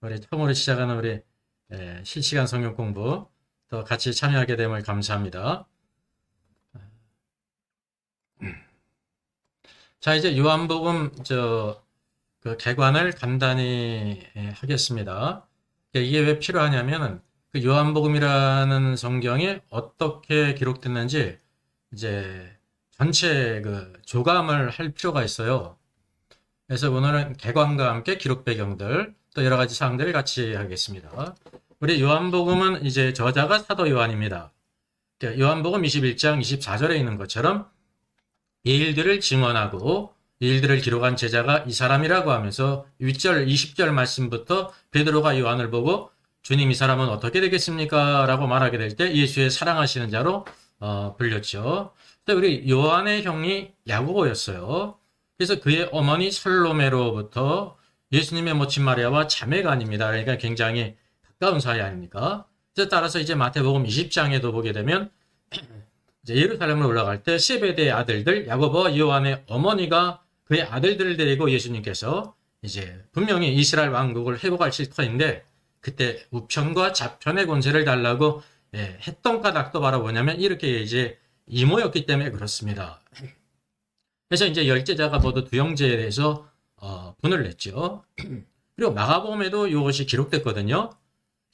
우리 처음으로 시작하는 우리 실시간 성경 공부 또 같이 참여하게 됨을 감사합니다. 자, 이제 요한복음 그 개관을 간단히 하겠습니다. 이게 왜 필요하냐면은 그 요한복음이라는 성경에 어떻게 기록됐는지 이제 전체 그 조감을 할 필요가 있어요. 그래서 오늘은 개관과 함께 기록 배경들 또 여러 가지 사항들을 같이 하겠습니다. 우리 요한복음은 이제 저자가 사도 요한입니다. 요한복음 21장 24절에 있는 것처럼 이 일들을 증언하고 이 일들을 기록한 제자가 이 사람이라고 하면서 윗절 20절 말씀부터 베드로가 요한을 보고 주님 이 사람은 어떻게 되겠습니까? 라고 말하게 될 때 예수의 사랑하시는 자로 불렸죠. 우리 요한의 형이 야고보였어요. 그래서 그의 어머니 살로메로부터 예수님의 모친 마리아와 자매가 아닙니다. 그러니까 굉장히 가까운 사이 아닙니까? 따라서 이제 마태복음 20장에도 보게 되면 이제 예루살렘으로 올라갈 때 세베대의 아들들 야고보와 요한의 어머니가 그의 아들들을 데리고 예수님께서 이제 분명히 이스라엘 왕국을 회복하실 터인데 그때 우편과 좌편의 권세를 달라고 했던 까닭도 바로 뭐냐면 이렇게 이제 이모였기 때문에 그렇습니다. 그래서 이제 열제자가 모두 두 형제에 대해서 분을 냈죠. 그리고 마가복음에도 이것이 기록됐거든요.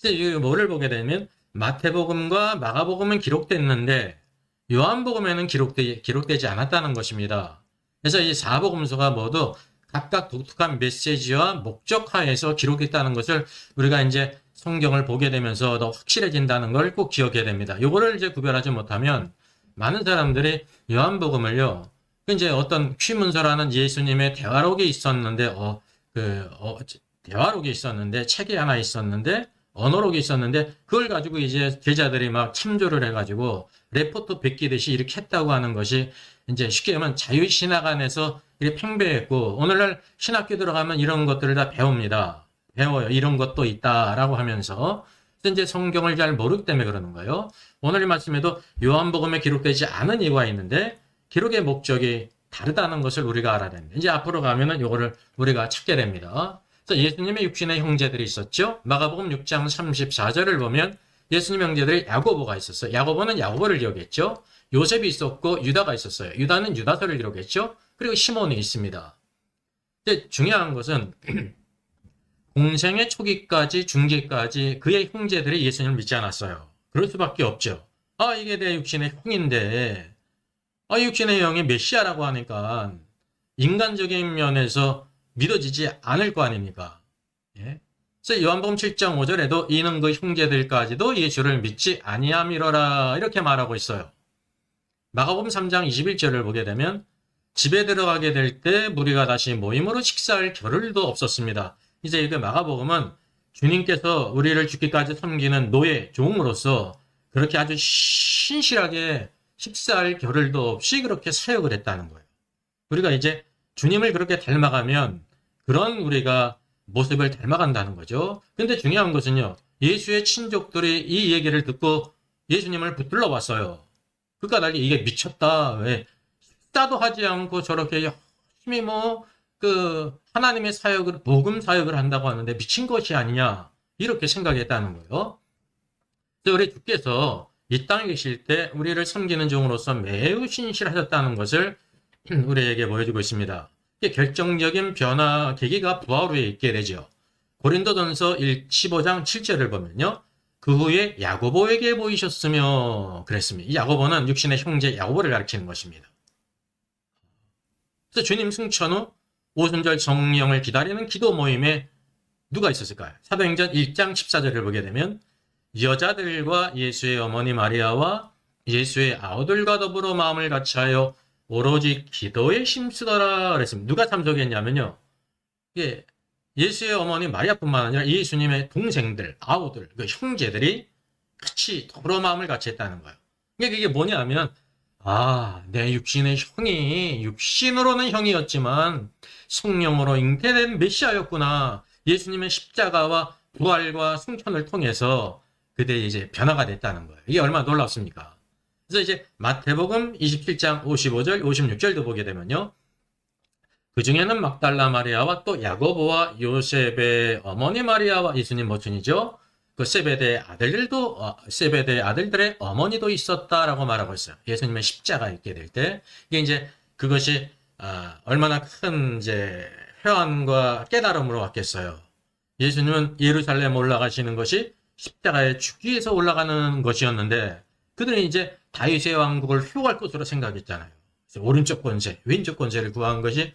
그래서 이 뭐를 보게 되면 마태복음과 마가복음은 기록됐는데 요한복음에는 기록되지 않았다는 것입니다. 그래서 이 사복음서가 모두 각각 독특한 메시지와 목적하에서 기록됐다는 것을 우리가 이제 성경을 보게 되면서 더 확실해진다는 걸 꼭 기억해야 됩니다. 이거를 이제 구별하지 못하면 많은 사람들이 요한복음을요, 이제 어떤 쉬문서라는 예수님의 대화록이 있었는데, 대화록이 있었는데, 책이 하나 있었는데, 언어록이 있었는데, 그걸 가지고 이제 제자들이 막 참조를 해가지고, 레포트 베끼듯이 이렇게 했다고 하는 것이, 이제 쉽게 하면 자유신학 안에서 이렇게 팽배했고, 오늘날 신학교 들어가면 이런 것들을 다 배웁니다. 배워요. 이런 것도 있다라고 하면서. 이제 성경을 잘 모르기 때문에 그러는 거예요. 오늘 이 말씀에도 요한복음에 기록되지 않은 이유가 있는데, 기록의 목적이 다르다는 것을 우리가 알아야 됩니다. 이제 앞으로 가면은 이거를 우리가 찾게 됩니다. 그래서 예수님의 육신의 형제들이 있었죠. 마가복음 6장 34절을 보면 예수님 형제들이 야고보가 있었어요. 야고보는 야고보를 기록했죠. 요셉이 있었고 유다가 있었어요. 유다는 유다서를 기록했죠. 그리고 시몬이 있습니다. 이제 중요한 것은 공생의 초기까지 중기까지 그의 형제들이 예수님을 믿지 않았어요. 그럴 수밖에 없죠. 이게 내 육신의 형인데 육신의 형이 메시아라고 하니까 인간적인 면에서 믿어지지 않을 거 아닙니까? 예? 그래서 요한복음 7장 5절에도 이는 그 형제들까지도 예수를 믿지 아니함이로라 이렇게 말하고 있어요. 마가복음 3장 21절을 보게 되면 집에 들어가게 될 때 무리가 다시 모임으로 식사할 겨를도 없었습니다. 이제 이게 마가복음은 주님께서 우리를 죽기까지 섬기는 노예, 종으로서 그렇게 아주 신실하게 식사할 겨를도 없이 그렇게 사역을 했다는 거예요. 우리가 이제 주님을 그렇게 닮아가면 그런 우리가 모습을 닮아간다는 거죠. 근데 중요한 것은요. 예수의 친족들이 이 얘기를 듣고 예수님을 붙들러 왔어요. 그러니까 달리 이게 미쳤다. 왜? 식사도 하지 않고 저렇게 열심히 하나님의 사역을, 복음 사역을 한다고 하는데 미친 것이 아니냐. 이렇게 생각했다는 거예요. 그래서 우리 주께서 이 땅에 계실 때 우리를 섬기는 종으로서 매우 신실하셨다는 것을 우리에게 보여주고 있습니다. 결정적인 변화 계기가 부활 후에 있게 되죠. 고린도전서 15장 7절을 보면요. 그 후에 야고보에게 보이셨으며 그랬습니다. 이 야고보는 육신의 형제 야고보를 가리키는 것입니다. 그래서 주님 승천 후 오순절 성령을 기다리는 기도 모임에 누가 있었을까요? 사도행전 1장 14절을 보게 되면 여자들과 예수의 어머니 마리아와 예수의 아우들과 더불어 마음을 같이하여 오로지 기도에 힘쓰더라 그랬습니다. 누가 참석했냐면요. 예수의 어머니 마리아뿐만 아니라 예수님의 동생들, 아우들, 그 형제들이 같이 더불어 마음을 같이 했다는 거예요. 이게 뭐냐면 내 육신의 형이 육신으로는 형이었지만 성령으로 잉태된 메시아였구나. 예수님의 십자가와 부활과 승천을 통해서 그때 이제 변화가 됐다는 거예요. 이게 얼마나 놀랍습니까? 그래서 이제 마태복음 27장 55절, 56절도 보게 되면요. 그 중에는 막달라 마리아와 또 야고보와 요셉의 어머니 마리아와 예수님 모친이죠. 그 세베대의 아들들의 어머니도 있었다라고 말하고 있어요. 예수님의 십자가 있게 될 때. 이게 이제 그것이 얼마나 큰 이제 회환과 깨달음으로 왔겠어요. 예수님은 예루살렘 올라가시는 것이 십자가에 죽기 위해서 올라가는 것이었는데 그들은 이제 다윗의 왕국을 휘호할 것으로 생각했잖아요. 그래서 오른쪽 권세, 왼쪽 권세를 구한 것이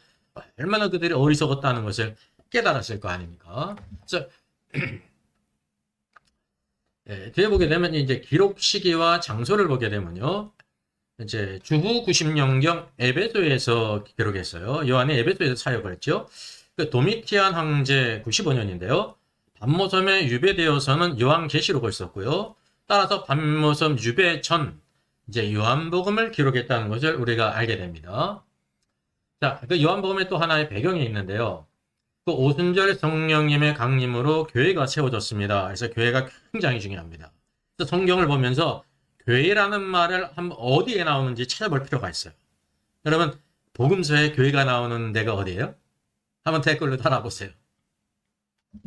얼마나 그들이 어리석었다는 것을 깨달았을 거 아닙니까? 그래서 뒤에 보게 되면 이제 기록 시기와 장소를 보게 되면요. 이제 주후 90년경 에베소에서 기록했어요. 요한이 에베소에서 사역을 했죠. 그 도미티안 황제 95년인데요. 반모섬에 유배되어서는 요한계시록을 썼고요. 따라서 반모섬 유배 전 이제 요한복음을 기록했다는 것을 우리가 알게 됩니다. 자, 그 요한복음에 또 하나의 배경이 있는데요. 그 오순절 성령님의 강림으로 교회가 세워졌습니다. 그래서 교회가 굉장히 중요합니다. 그래서 성경을 보면서 교회라는 말을 어디에 나오는지 찾아볼 필요가 있어요. 여러분, 복음서에 교회가 나오는 데가 어디예요? 한번 댓글로 달아보세요.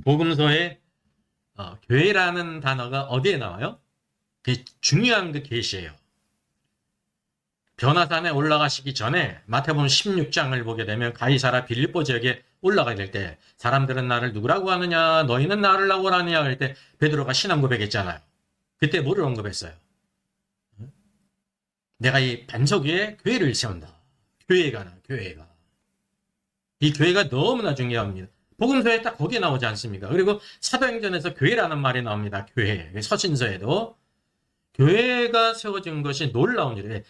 복음서에 교회라는 단어가 어디에 나와요? 그게 중요한 그 계시예요. 변화산에 올라가시기 전에 마태복음 16장을 보게 되면 가이사라 빌립보 지역에 올라가게 될 때 사람들은 나를 누구라고 하느냐 너희는 나를 누구라고 하느냐 할 때 베드로가 신앙 고백했잖아요. 그때 뭐를 언급했어요? 내가 이 반석 위에 교회를 세운다. 교회가. 이 교회가 너무나 중요합니다. 복음서에 딱 거기에 나오지 않습니까? 그리고 사도행전에서 교회라는 말이 나옵니다. 교회. 서신서에도. 교회가 세워진 것이 놀라운 일이에요.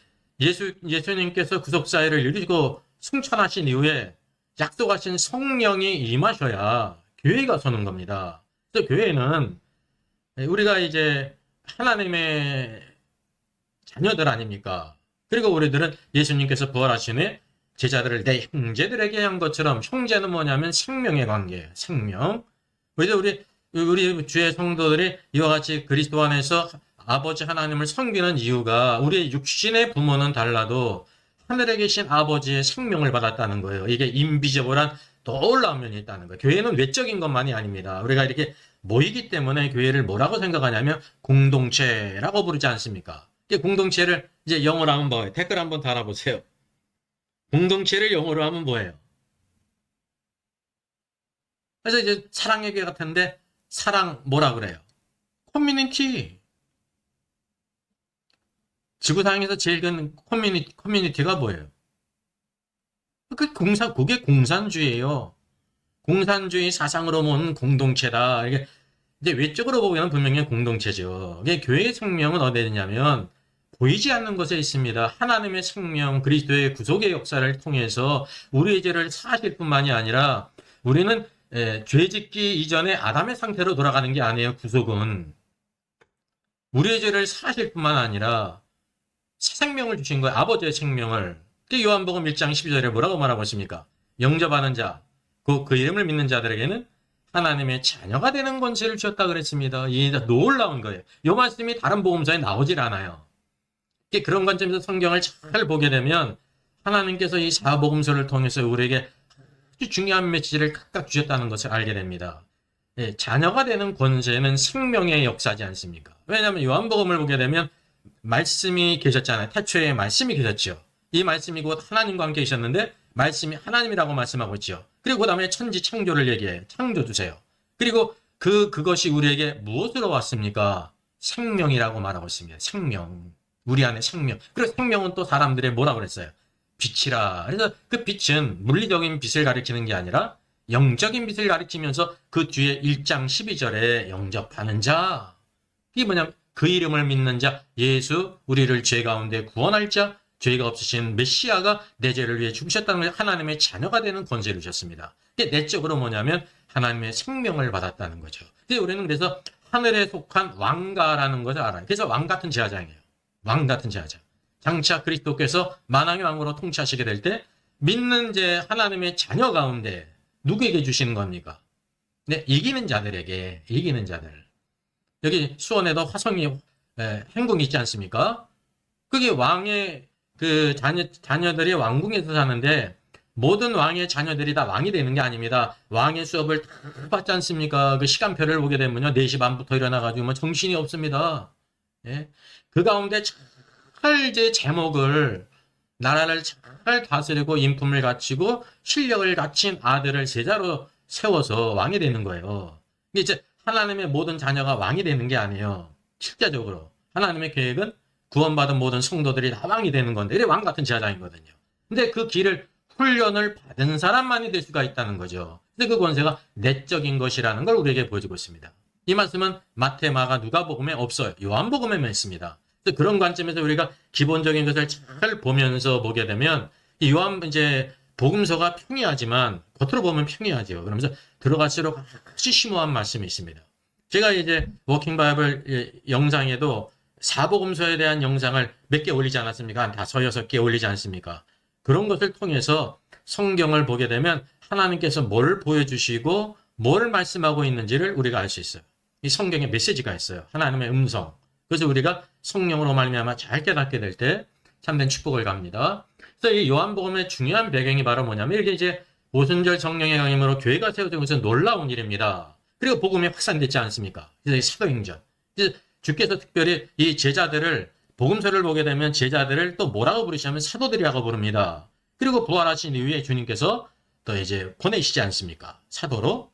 예수님께서 구속사회를 이루시고 승천하신 이후에 약속하신 성령이 임하셔야 교회가 서는 겁니다. 그래서 교회는 우리가 이제 하나님의 자녀들 아닙니까? 그리고 우리들은 예수님께서 부활하신 후에 제자들을 내 형제들에게 한 것처럼 형제는 뭐냐면 생명의 관계, 생명. 그래서 우리 주의 성도들이 이와 같이 그리스도 안에서 아버지 하나님을 섬기는 이유가 우리의 육신의 부모는 달라도 하늘에 계신 아버지의 생명을 받았다는 거예요. 이게 인비저블한 놀라운 면이 있다는 거예요. 교회는 외적인 것만이 아닙니다. 우리가 이렇게 모이기 때문에 교회를 뭐라고 생각하냐면 공동체라고 부르지 않습니까? 공동체를 이제 영어로 하면 뭐예요? 댓글 한번 달아보세요. 공동체를 영어로 하면 뭐예요? 그래서 이제 사랑 얘기 같은데 사랑 뭐라 그래요? 커뮤니티. 지구상에서 제일 큰 커뮤니티가 뭐예요? 그게 공산주의예요. 공산주의 사상으로 모은 공동체다. 이게 이제 외적으로 보면 분명히 공동체죠. 이게 교회의 생명은 어디에 있냐면 보이지 않는 곳에 있습니다. 하나님의 생명, 그리스도의 구속의 역사를 통해서 우리의 죄를 사실 뿐만이 아니라 우리는 죄 짓기 이전에 아담의 상태로 돌아가는 게 아니에요. 구속은. 우리의 죄를 사실 뿐만 아니라 새 생명을 주신 거예요. 아버지의 생명을. 요한복음 1장 12절에 뭐라고 말하고 있습니까? 영접하는 자, 그 이름을 믿는 자들에게는 하나님의 자녀가 되는 권세를 주셨다 그랬습니다. 이게 놀라운 거예요. 이 말씀이 다른 복음서에 나오질 않아요. 그런 관점에서 성경을 잘 보게 되면 하나님께서 이 사복음서를 통해서 우리에게 아주 중요한 메시지를 각각 주셨다는 것을 알게 됩니다. 자녀가 되는 권세는 생명의 역사지 않습니까? 왜냐하면 요한복음을 보게 되면 말씀이 계셨잖아요. 태초에 말씀이 계셨죠. 이 말씀이 곧 하나님과 함께 계셨는데 말씀이 하나님이라고 말씀하고 있죠. 그리고 그 다음에 천지 창조를 얘기해요. 창조 주세요. 그리고 그것이 우리에게 무엇으로 왔습니까? 생명이라고 말하고 있습니다. 생명. 우리 안에 생명. 그리고 생명은 또 사람들의 뭐라 그랬어요? 빛이라. 그래서 그 빛은 물리적인 빛을 가리키는 게 아니라 영적인 빛을 가리키면서 그 뒤에 1장 12절에 영접하는 자. 이게 뭐냐면 그 이름을 믿는 자, 예수, 우리를 죄 가운데 구원할 자, 죄가 없으신 메시아가 내 죄를 위해 죽으셨다는 것을 하나님의 자녀가 되는 권세를 주셨습니다. 이게 내적으로 뭐냐면 하나님의 생명을 받았다는 거죠. 우리는 그래서 하늘에 속한 왕가라는 것을 알아요. 그래서 왕 같은 제사장이에요. 왕 같은 제사장. 장차 그리스도께서 만왕의 왕으로 통치하시게 될 때 믿는 제 하나님의 자녀 가운데 누구에게 주시는 겁니까? 네, 이기는 자들에게. 이기는 자들. 여기 수원에도 화성이 행궁이 있지 않습니까? 그게 왕의 그 자녀들이 왕궁에서 사는데 모든 왕의 자녀들이 다 왕이 되는 게 아닙니다. 왕의 수업을 다 받지 않습니까? 그 시간표를 보게 되면요. 4시 반부터 일어나가지고 뭐 정신이 없습니다. 예? 그 가운데 잘 이제 제목을 나라를 잘 다스리고 인품을 갖추고 실력을 갖춘 아들을 제자로 세워서 왕이 되는 거예요. 근데 이제 하나님의 모든 자녀가 왕이 되는 게 아니에요. 실제적으로 하나님의 계획은 구원받은 모든 성도들이 다 왕이 되는 건데 이게 왕 같은 제사장이거든요. 근데 그 길을 훈련을 받은 사람만이 될 수가 있다는 거죠. 근데 그 권세가 내적인 것이라는 걸 우리에게 보여주고 있습니다. 이 말씀은 마태, 마가, 누가복음에 없어요. 요한복음에만 있습니다. 그래서 그런 관점에서 우리가 기본적인 것을 잘 보면서 보게 되면 이 요한 이제 복음서가 평이하지만 겉으로 보면 평이하죠. 그러면서 들어갈수록 아주 심오한 말씀이 있습니다. 제가 이제 워킹 바이블 영상에도 사복음서에 대한 영상을 몇 개 올리지 않았습니까? 한 5, 6개 올리지 않습니까? 그런 것을 통해서 성경을 보게 되면 하나님께서 뭘 보여주시고 뭘 말씀하고 있는지를 우리가 알 수 있어요. 이 성경에 메시지가 있어요. 하나님의 음성. 그래서 우리가 성령으로 말미암아 잘 깨닫게 될 때 참된 축복을 갑니다. 그래서 이 요한복음의 중요한 배경이 바로 뭐냐면 이게 이제 오순절 성령의 강림으로 교회가 세워진 것은 놀라운 일입니다. 그리고 복음이 확산됐지 않습니까? 그래서 이 사도행전. 주께서 특별히 이 제자들을 복음서를 보게 되면 제자들을 또 뭐라고 부르시냐면 사도들이라고 부릅니다. 그리고 부활하신 이후에 주님께서 또 이제 보내시지 않습니까? 사도로.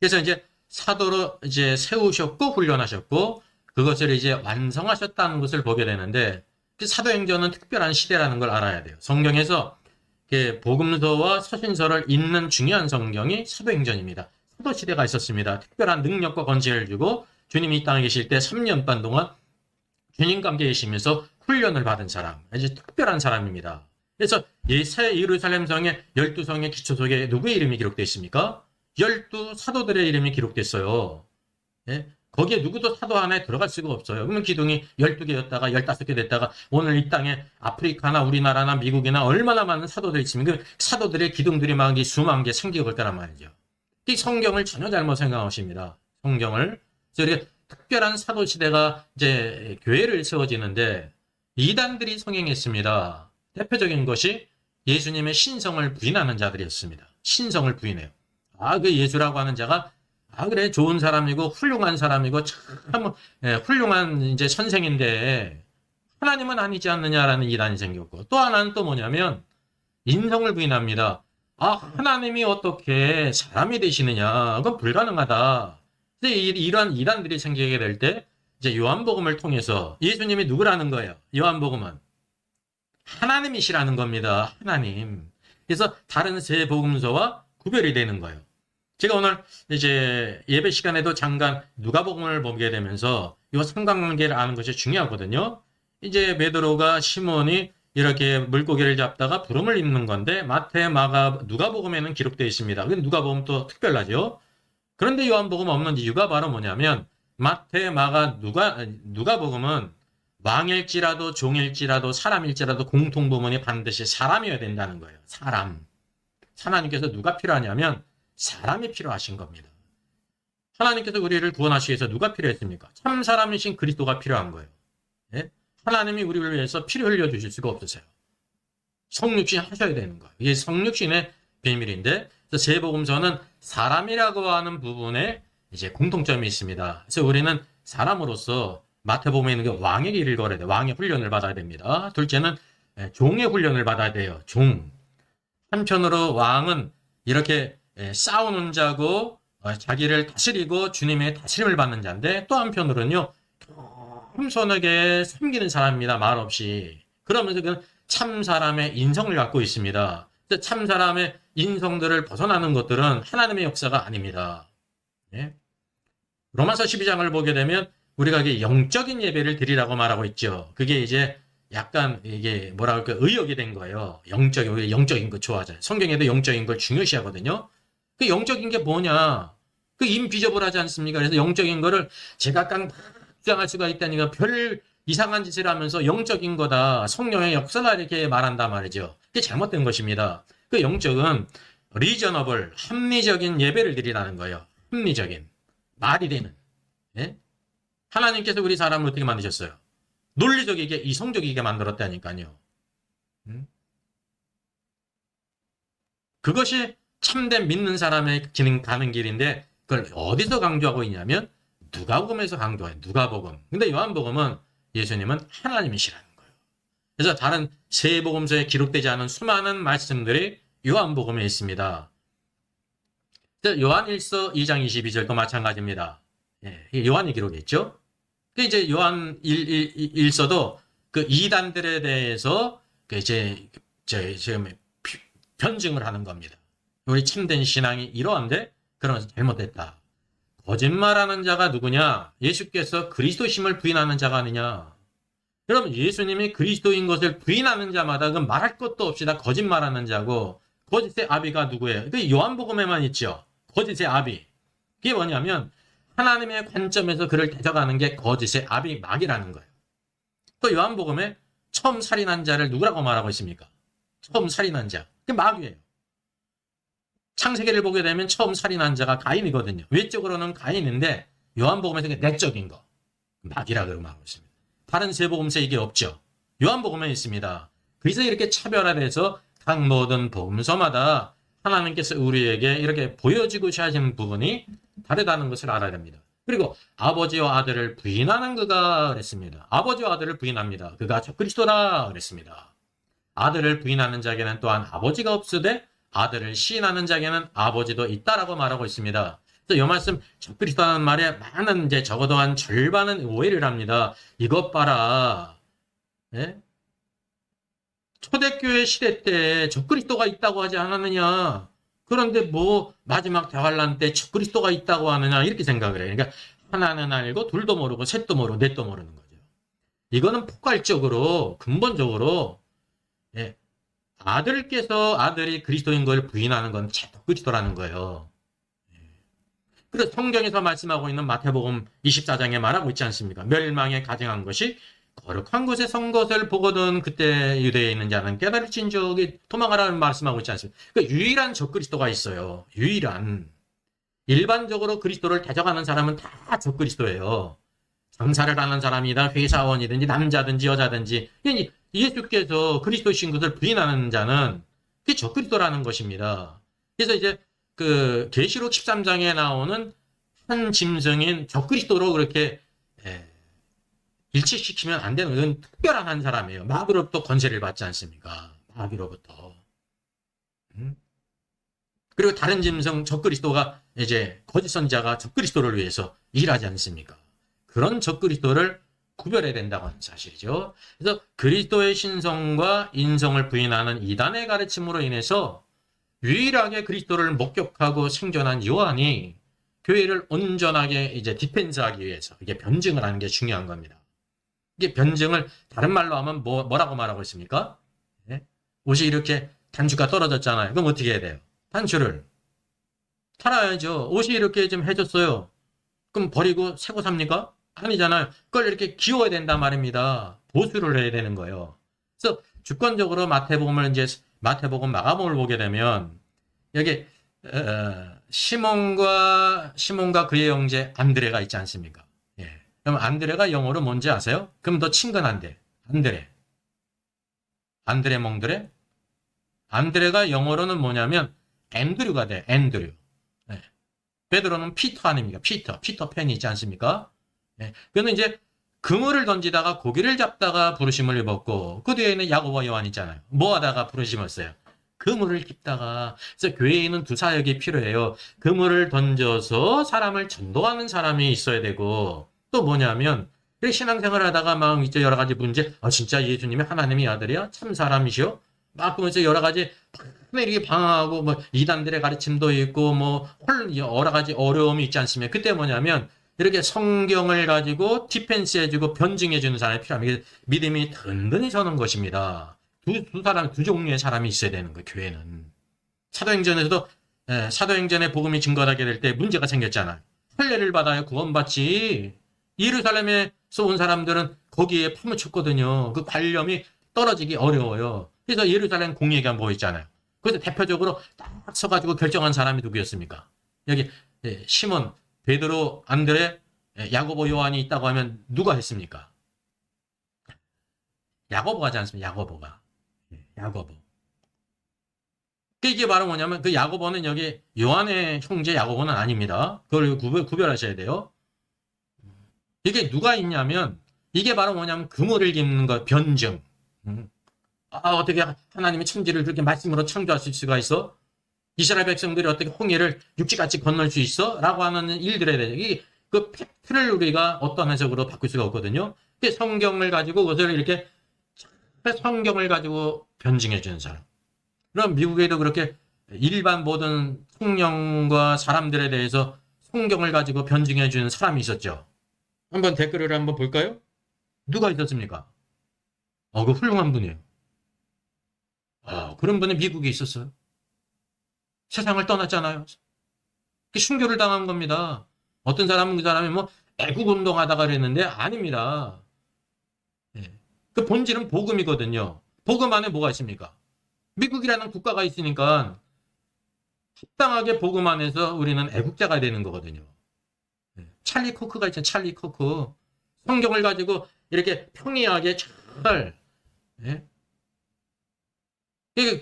그래서 이제 사도로 이제 세우셨고 훈련하셨고 그것을 이제 완성하셨다는 것을 보게 되는데 그 사도행전은 특별한 시대라는 걸 알아야 돼요. 성경에서 복음서와 서신서를 잇는 중요한 성경이 사도행전입니다. 사도 시대가 있었습니다. 특별한 능력과 권세를 주고 주님이 이 땅에 계실 때 3년 반 동안 주님과 함께 계시면서 훈련을 받은 사람, 아주 특별한 사람입니다. 그래서 새 예루살렘 성의 12성의 기초 속에 누구의 이름이 기록되어 있습니까? 12 사도들의 이름이 기록됐어요. 예? 거기에 누구도 사도 안에 들어갈 수가 없어요. 그러면 기둥이 12개였다가 15개 됐다가 오늘 이 땅에 아프리카나 우리나라나 미국이나 얼마나 많은 사도들이 있으면 그 사도들의 기둥들이 막 수만 개 생기고 올 거란 말이죠. 이 성경을 전혀 잘못 생각하십니다. 성경을. 그래서 이렇게 특별한 사도 시대가 이제 교회를 세워지는데 이단들이 성행했습니다. 대표적인 것이 예수님의 신성을 부인하는 자들이었습니다. 신성을 부인해요. 그 예수라고 하는 자가 그래 좋은 사람이고 훌륭한 사람이고 참 훌륭한 이제 선생인데 하나님은 아니지 않느냐라는 이단이 생겼고 또 하나는 또 뭐냐면 인성을 부인합니다. 하나님이 어떻게 사람이 되시느냐? 그건 불가능하다. 이러한 이단들이 생기게 될 때 이제 요한복음을 통해서 예수님이 누구라는 거예요? 요한복음은 하나님이시라는 겁니다. 하나님. 그래서 다른 세 복음서와 구별이 되는 거예요. 제가 오늘 이제 예배 시간에도 잠깐 누가복음을 보게 되면서 이 상관관계를 아는 것이 중요하거든요. 이제 베드로가 시몬이 이렇게 물고기를 잡다가 부름을 입는 건데 마태, 마가, 누가복음에는 기록되어 있습니다. 누가복음 또 특별하죠. 그런데 요한복음 없는 이유가 바로 뭐냐면 마태, 마가, 누가복음은 왕일지라도 종일지라도 사람일지라도 공통부문이 반드시 사람이어야 된다는 거예요. 사람. 하나님께서 누가 필요하냐면 사람이 필요하신 겁니다. 하나님께서 우리를 구원하시기 위해서 누가 필요했습니까? 참 사람이신 그리스도가 필요한 거예요. 예? 하나님이 우리를 위해서 피를 흘려주실 수가 없으세요. 성육신 하셔야 되는 거예요. 이게 성육신의 비밀인데 세 복음서는 사람이라고 하는 부분에 이제 공통점이 있습니다. 그래서 우리는 사람으로서 마태복음에 있는 게 왕의 길을 걸어야 돼요. 왕의 훈련을 받아야 됩니다. 둘째는 종의 훈련을 받아야 돼요. 종. 한편으로 왕은 이렇게 싸우는 자고 자기를 다스리고 주님의 다스림을 받는 자인데 또 한편으로는요. 겸손하게 섬기는 사람입니다. 말없이. 그러면서 그는 참 사람의 인성을 갖고 있습니다. 참 사람의 인성들을 벗어나는 것들은 하나님의 역사가 아닙니다. 예? 로마서 12장을 보게 되면 우리가 이게 영적인 예배를 드리라고 말하고 있죠. 그게 이제 약간 이게 뭐라 그럴까 의역이 된 거예요. 영적인 거 좋아하잖아요. 성경에도 영적인 걸 중요시 하거든요. 그 영적인 게 뭐냐? 그 임비저블하지 않습니까? 그래서 영적인 거를 제각각 주장할 수가 있다니까 별 이상한 짓을 하면서 영적인 거다. 성령의 역사다 이렇게 말한단 말이죠. 그게 잘못된 것입니다. 그 영적은 리저너블, 합리적인 예배를 드리라는 거예요. 합리적인. 말이 되는. 예? 하나님께서 우리 사람을 어떻게 만드셨어요? 논리적이게, 이성적이게 만들었다니까요. 그것이 참된 믿는 사람의 가는 길인데 그걸 어디서 강조하고 있냐면 누가복음에서 강조해요. 누가복음. 근데 요한복음은 예수님은 하나님이시라는 거예요. 그래서 다른 세 복음서에 기록되지 않은 수많은 말씀들이 요한복음에 있습니다. 요한일서 2장 22절도 마찬가지입니다. 예, 요한이 기록했죠. 이제 요한 일서도 그 이단들에 대해서 그 이제 지금 변증을 하는 겁니다. 우리 참된 신앙이 이러한데 그러면서 잘못됐다. 거짓말하는 자가 누구냐? 예수께서 그리스도심을 부인하는 자가 아니냐? 여러분 예수님이 그리스도인 것을 부인하는 자마다 그 말할 것도 없이 다 거짓말하는 자고 거짓의 아비가 누구예요? 그 요한복음에만 있죠. 거짓의 아비. 그게 뭐냐면 하나님의 관점에서 그를 대적하는 게 거짓의 아비 마귀라는 거예요. 또 요한복음에 처음 살인한 자를 누구라고 말하고 있습니까? 처음 살인한 자. 그게 마귀예요. 창세기를 보게 되면 처음 살인한 자가 가인이거든요. 외적으로는 가인인데 요한복음에서 내적인 거. 마귀라고 말하고 있습니다. 다른 세 복음서에 이게 없죠. 요한복음에 있습니다. 그래서 이렇게 차별화돼서 각 모든 복음서마다 하나님께서 우리에게 이렇게 보여지고자 하신 부분이 다르다는 것을 알아야 됩니다. 그리고 아버지와 아들을 부인하는 그가 그랬습니다. 아버지와 아들을 부인합니다. 그가 적그리스도라 그랬습니다. 아들을 부인하는 자에게는 또한 아버지가 없으되 아들을 시인하는 자에게는 아버지도 있다라고 말하고 있습니다. 그래서 이 말씀 적그리스도라는 말에 많은 이제 적어도 한 절반은 오해를 합니다. 이것 봐라. 예? 초대교회 시대 때 적그리스도가 있다고 하지 않았느냐. 그런데 뭐 마지막 대환란 때 적그리스도가 있다고 하느냐 이렇게 생각을 해요. 그러니까 하나는 알고 둘도 모르고 셋도 모르고 넷도 모르는 거죠. 이거는 포괄적으로 근본적으로 예, 아들이 그리스도인 걸 부인하는 건 적그리스도라는 거예요. 그래서 성경에서 말씀하고 있는 마태복음 24장에 말하고 있지 않습니까? 멸망에 가증한 것이 거룩한 곳에 선 것을 보거든 그때 유대에 있는 자는 깨달을진 적이 도망가라는 말씀하고 있지 않습니까? 그러니까 유일한 적그리스도가 있어요. 유일한. 일반적으로 그리스도를 대적하는 사람은 다 적그리스도예요. 장사를 하는 사람이다 회사원이든지 남자든지 여자든지 예수께서 그리스도이신 것을 부인하는 자는 그게 적그리스도라는 것입니다. 그래서 이제 그 계시록 13장에 나오는 한 짐승인 적그리스도로 그렇게 일치시키면 안 되는 건 특별한 한 사람이에요. 마귀로부터 권세를 받지 않습니까? 마귀로부터. 그리고 다른 짐승 적그리스도가 이제 거짓 선자가 적그리스도를 위해서 일하지 않습니까? 그런 적그리스도를 구별해야 된다고 하는 사실이죠. 그래서 그리스도의 신성과 인성을 부인하는 이단의 가르침으로 인해서 유일하게 그리스도를 목격하고 생존한 요한이 교회를 온전하게 이제 디펜스하기 위해서 이게 변증을 하는 게 중요한 겁니다. 이게 변증을 다른 말로 하면 뭐라고 말하고 있습니까? 네? 옷이 이렇게 단추가 떨어졌잖아요. 그럼 어떻게 해야 돼요? 단추를 팔아야죠. 옷이 이렇게 좀 해줬어요. 그럼 버리고 새거 삽니까? 아니잖아요. 그걸 이렇게 기워야 된단 말입니다. 보수를 해야 되는 거예요. 그래서 주권적으로 마태복음 마가복음을 보게 되면 여기 시몬과 그의 형제 안드레가 있지 않습니까? 예. 그럼 안드레가 영어로 뭔지 아세요? 그럼 더 친근한데 안드레 몽드레 안드레가 영어로는 뭐냐면 앤드류가 돼. 앤드류. 예. 베드로는 피터 아닙니까? 피터 팬이 있지 않습니까? 예. 그는 이제 그물을 던지다가 고기를 잡다가 부르심을 입었고 그 뒤에는 야고보와 요한 있잖아요. 뭐 하다가 부르심을 써요? 그물을 깁다가. 그래서 교회에는 두 사역이 필요해요. 그물을 던져서 사람을 전도하는 사람이 있어야 되고 또 뭐냐면 신앙생활 하다가 막 이제 여러 가지 문제 진짜 예수님이 하나님의 아들이야? 참 사람이시오? 막 그러면서 여러 가지 이렇게 방황하고 뭐 이단들의 가르침도 있고 뭐 여러 가지 어려움이 있지 않습니까? 그때 뭐냐면 이렇게 성경을 가지고 디펜스 해주고 변증해주는 사람이 필요합니다. 믿음이 든든히 서는 것입니다. 두 종류의 사람이 있어야 되는 거예요, 교회는. 사도행전에서도, 사도행전에 복음이 증거하게 될 때 문제가 생겼잖아요. 할례를 받아야 구원받지. 예루살렘에서 온 사람들은 거기에 파묻혔거든요. 그 관념이 떨어지기 어려워요. 그래서 예루살렘 공예가 뭐 있잖아요. 그래서 대표적으로 딱 서가지고 결정한 사람이 누구였습니까? 여기, 시몬, 베드로, 안드레, 야고보, 요한이 있다고 하면 누가 했습니까? 야고보가 하지 않습니까? 야고보. 이게 바로 뭐냐면 그 야고보는 여기 요한의 형제 야고보는 아닙니다. 그걸 구별하셔야 돼요. 이게 누가 있냐면 이게 바로 뭐냐면 그물을 깁는 것 변증. 어떻게 하나님이 천지를 그렇게 말씀으로 창조하실 수가 있어? 이스라엘 백성들이 어떻게 홍해를 육지같이 건널 수 있어? 라고 하는 일들에 대해서 그 팩트를 우리가 어떤 해석으로 바꿀 수가 없거든요. 성경을 가지고 그것을 이렇게 성경을 가지고 변증해 주는 사람. 그럼 미국에도 그렇게 일반 모든 성령과 사람들에 대해서 성경을 가지고 변증해 주는 사람이 있었죠. 한번 댓글을 한번 볼까요? 누가 있었습니까? 그 훌륭한 분이에요. 그런 분이 미국에 있었어요. 세상을 떠났잖아요. 순교를 당한 겁니다. 어떤 사람은 그 사람이 뭐 애국 운동하다가 그랬는데 아닙니다. 그 본질은 복음이거든요. 복음 안에 뭐가 있습니까? 미국이라는 국가가 있으니까 합당하게 복음 안에서 우리는 애국자가 되는 거거든요. 찰리 코크가 있잖아요. 찰리 코크. 성경을 가지고 이렇게 평이하게 잘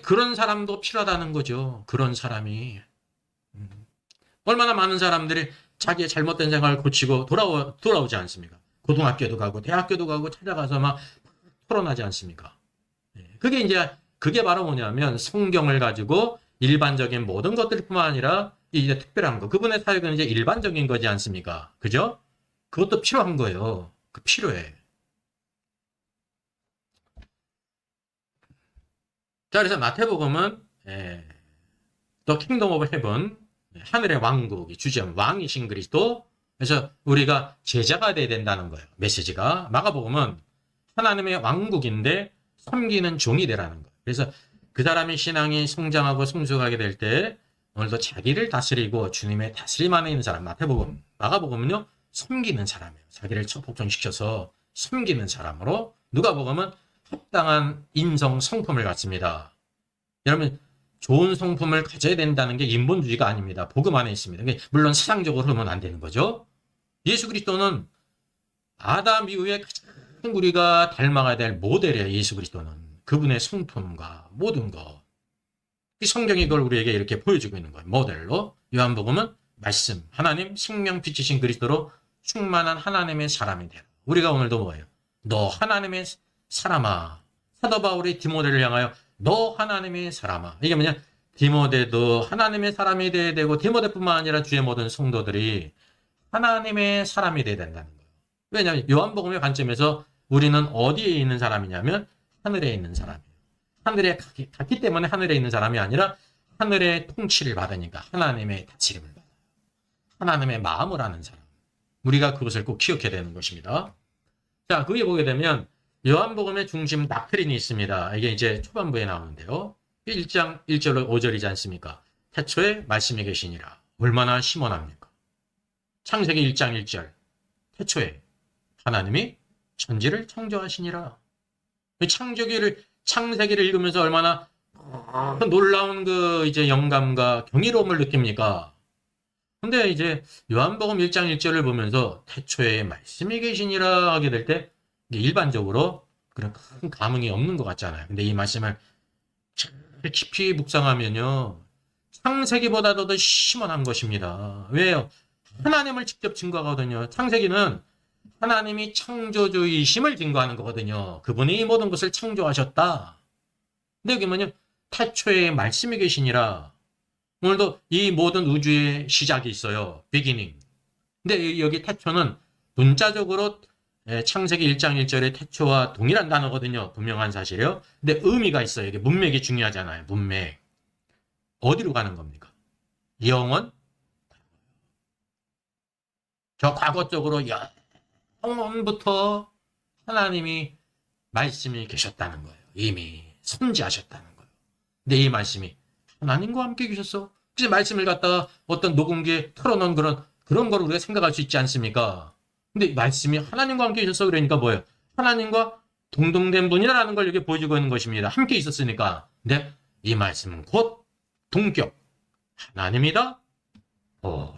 그런 사람도 필요하다는 거죠. 그런 사람이. 얼마나 많은 사람들이 자기의 잘못된 생활을 고치고 돌아오지 않습니까? 고등학교도 가고 대학교도 가고 찾아가서 막 토론하지 않습니까? 그게 바로 뭐냐면 성경을 가지고 일반적인 모든 것들뿐만 아니라 이제 특별한 거. 그분의 사역은 이제 일반적인 거지 않습니까? 그죠? 그것도 필요한 거예요. 필요해. 자, 그래서 마태복음은 또 킹덤 오브 헤븐, 하늘의 왕국이 주제는 왕이신 그리스도. 그래서 우리가 제자가 돼야 된다는 거예요. 메시지가. 마가복음은 하나님의 왕국인데 섬기는 종이 되라는 거예요. 그래서 그 사람의 신앙이 성장하고 성숙하게 될 때 오늘도 자기를 다스리고 주님의 다스림 안에 있는 사람. 마가복음은요 섬기는 사람이에요. 자기를 복종시켜서 섬기는 사람으로. 누가복음은 합당한 인성 성품을 갖습니다. 여러분 좋은 성품을 가져야 된다는 게 인본주의가 아닙니다. 복음 안에 있습니다. 물론 세상적으로 하면 안 되는 거죠. 예수 그리스도는 아담 이후에 가장 우리가 닮아가야 될 모델이에요. 예수 그리스도는. 그분의 성품과 모든 것. 이 성경이 그걸 우리에게 이렇게 보여주고 있는 거예요. 모델로. 요한복음은 말씀, 하나님 생명 빛이신 그리스도로 충만한 하나님의 사람이 되라. 우리가 오늘도 뭐예요? 너 하나님의 사람아. 사도 바울이 디모데를 향하여 너 하나님의 사람아. 이게 뭐냐? 디모데도 하나님의 사람이 돼야 되고 디모데뿐만 아니라 주의 모든 성도들이 하나님의 사람이 돼야 된다는 거예요. 왜냐하면 요한복음의 관점에서 우리는 어디에 있는 사람이냐면 하늘에 있는 사람이에요. 하늘에 갔기 때문에 하늘에 있는 사람이 아니라 하늘의 통치를 받으니까 하나님의 다스림을 받아요. 하나님의 마음을 아는 사람. 우리가 그것을 꼭 기억해야 되는 것입니다. 자, 그게 보게 되면 요한복음의 중심 닥트린이 있습니다. 이게 이제 초반부에 나오는데요. 1장 1절로 5절이지 않습니까? 태초에 말씀이 계시니라. 얼마나 심원합니까? 창세기 1장 1절. 태초에 하나님이 천지를 창조하시니라. 창세기를 읽으면서 얼마나 놀라운 이제 영감과 경이로움을 느낍니까? 근데 이제 요한복음 1장 1절을 보면서 태초에 말씀이 계시니라 하게 될 때 일반적으로 그런 큰 감흥이 없는 것 같잖아요. 근데 이 말씀을 깊이 묵상하면요. 창세기보다도 더 심원한 것입니다. 왜요? 하나님을 직접 증거하거든요. 창세기는 하나님이 창조주이심을 증거하는 거거든요. 그분이 이 모든 것을 창조하셨다. 근데 여기 뭐냐? 태초에 말씀이 계시니라. 오늘도 이 모든 우주의 시작이 있어요. beginning. 근데 여기 태초는 문자적으로 창세기 1장 1절의 태초와 동일한 단어거든요. 분명한 사실이요. 근데 의미가 있어요. 이게 문맥이 중요하잖아요. 문맥. 어디로 가는 겁니까? 영원? 저 과거 쪽으로 영원부터 하나님이 말씀이 계셨다는 거예요. 이미 선지하셨다는 거예요. 근데 이 말씀이 하나님과 함께 계셨어. 그래서 말씀을 갖다가 어떤 녹음기에 털어놓은 그런 걸 우리가 생각할 수 있지 않습니까? 근데 말씀이 하나님과 함께 계셨어. 그러니까 뭐예요? 하나님과 동등된 분이라는 걸 여기 보여주고 있는 것입니다. 함께 있었으니까. 근데 이 말씀은 곧 동격. 하나님이다?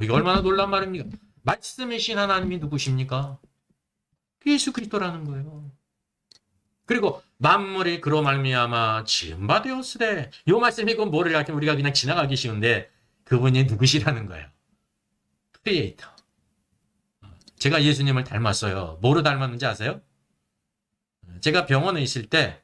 이게 얼마나 놀란 말입니까? 말씀이신 하나님이 누구십니까? 예수 그리스도라는 거예요. 그리고 만물이 그로 말미암아 지은 바 되었으되 요 말씀이 그 뭐를 이렇게 우리가 그냥 지나가기 쉬운데 그분이 누구시라는 거예요. 크리에이터. 제가 예수님을 닮았어요. 뭐로 닮았는지 아세요? 제가 병원에 있을 때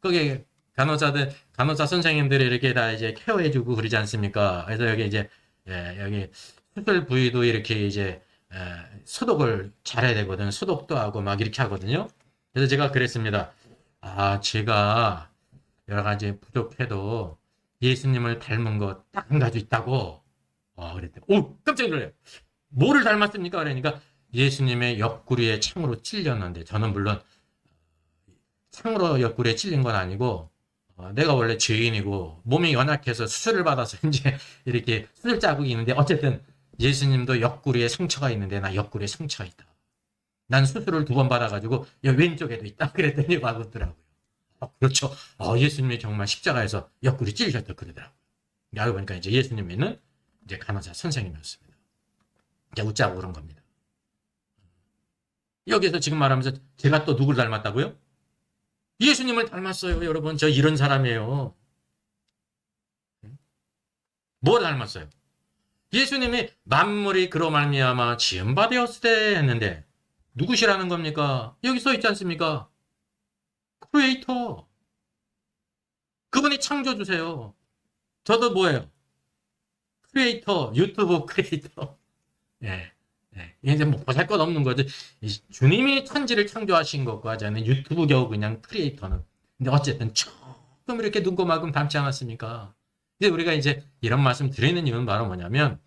거기 간호사 선생님들이 이렇게 다 이제 케어해주고 그러지 않습니까? 그래서 여기 이제 여기 수술 부위도 이렇게 이제 소독을 잘해야 되거든. 소독도 하고 막 이렇게 하거든요. 그래서 제가 그랬습니다. 아, 제가 여러 가지 부족해도 예수님을 닮은 거 딱 한 가지 있다고. 그랬더니, 오, 깜짝 놀래요. 뭐를 닮았습니까? 그러니까 예수님의 옆구리에 창으로 찔렸는데, 저는 물론 창으로 옆구리에 찔린 건 아니고, 내가 원래 죄인이고, 몸이 연약해서 수술을 받아서 이제 이렇게 수술 자국이 있는데, 어쨌든 예수님도 옆구리에 상처가 있는데, 나 옆구리에 상처가 있다. 난 수술을 2번 받아가지고 왼쪽에도 있다. 그랬더니 와그더라고요. 그렇죠. 예수님이 정말 십자가에서 옆구리 찔리셨다 그러더라고요. 알고 보니까 이제 예수님은 이제 간호사 선생님이었습니다. 이제 웃자고 그런 겁니다. 여기서 지금 말하면서 제가 또 누굴 닮았다고요? 예수님을 닮았어요, 여러분. 저 이런 사람이에요. 뭘 닮았어요? 예수님이 만물이 그로 말미암아 지은 바 되었으되 했는데 누구시라는 겁니까? 여기 써 있지 않습니까? 크리에이터. 그분이 창조주세요. 저도 뭐예요? 크리에이터, 유튜브 크리에이터. 예. 이제 뭐 보잘것 없는 거죠. 주님이 천지를 창조하신 것과 저는 유튜브 겨우 그냥 크리에이터는. 근데 어쨌든 조금 이렇게 눈고마금 닮지 않았습니까? 이제 우리가 이제 이런 말씀 드리는 이유는 바로 뭐냐면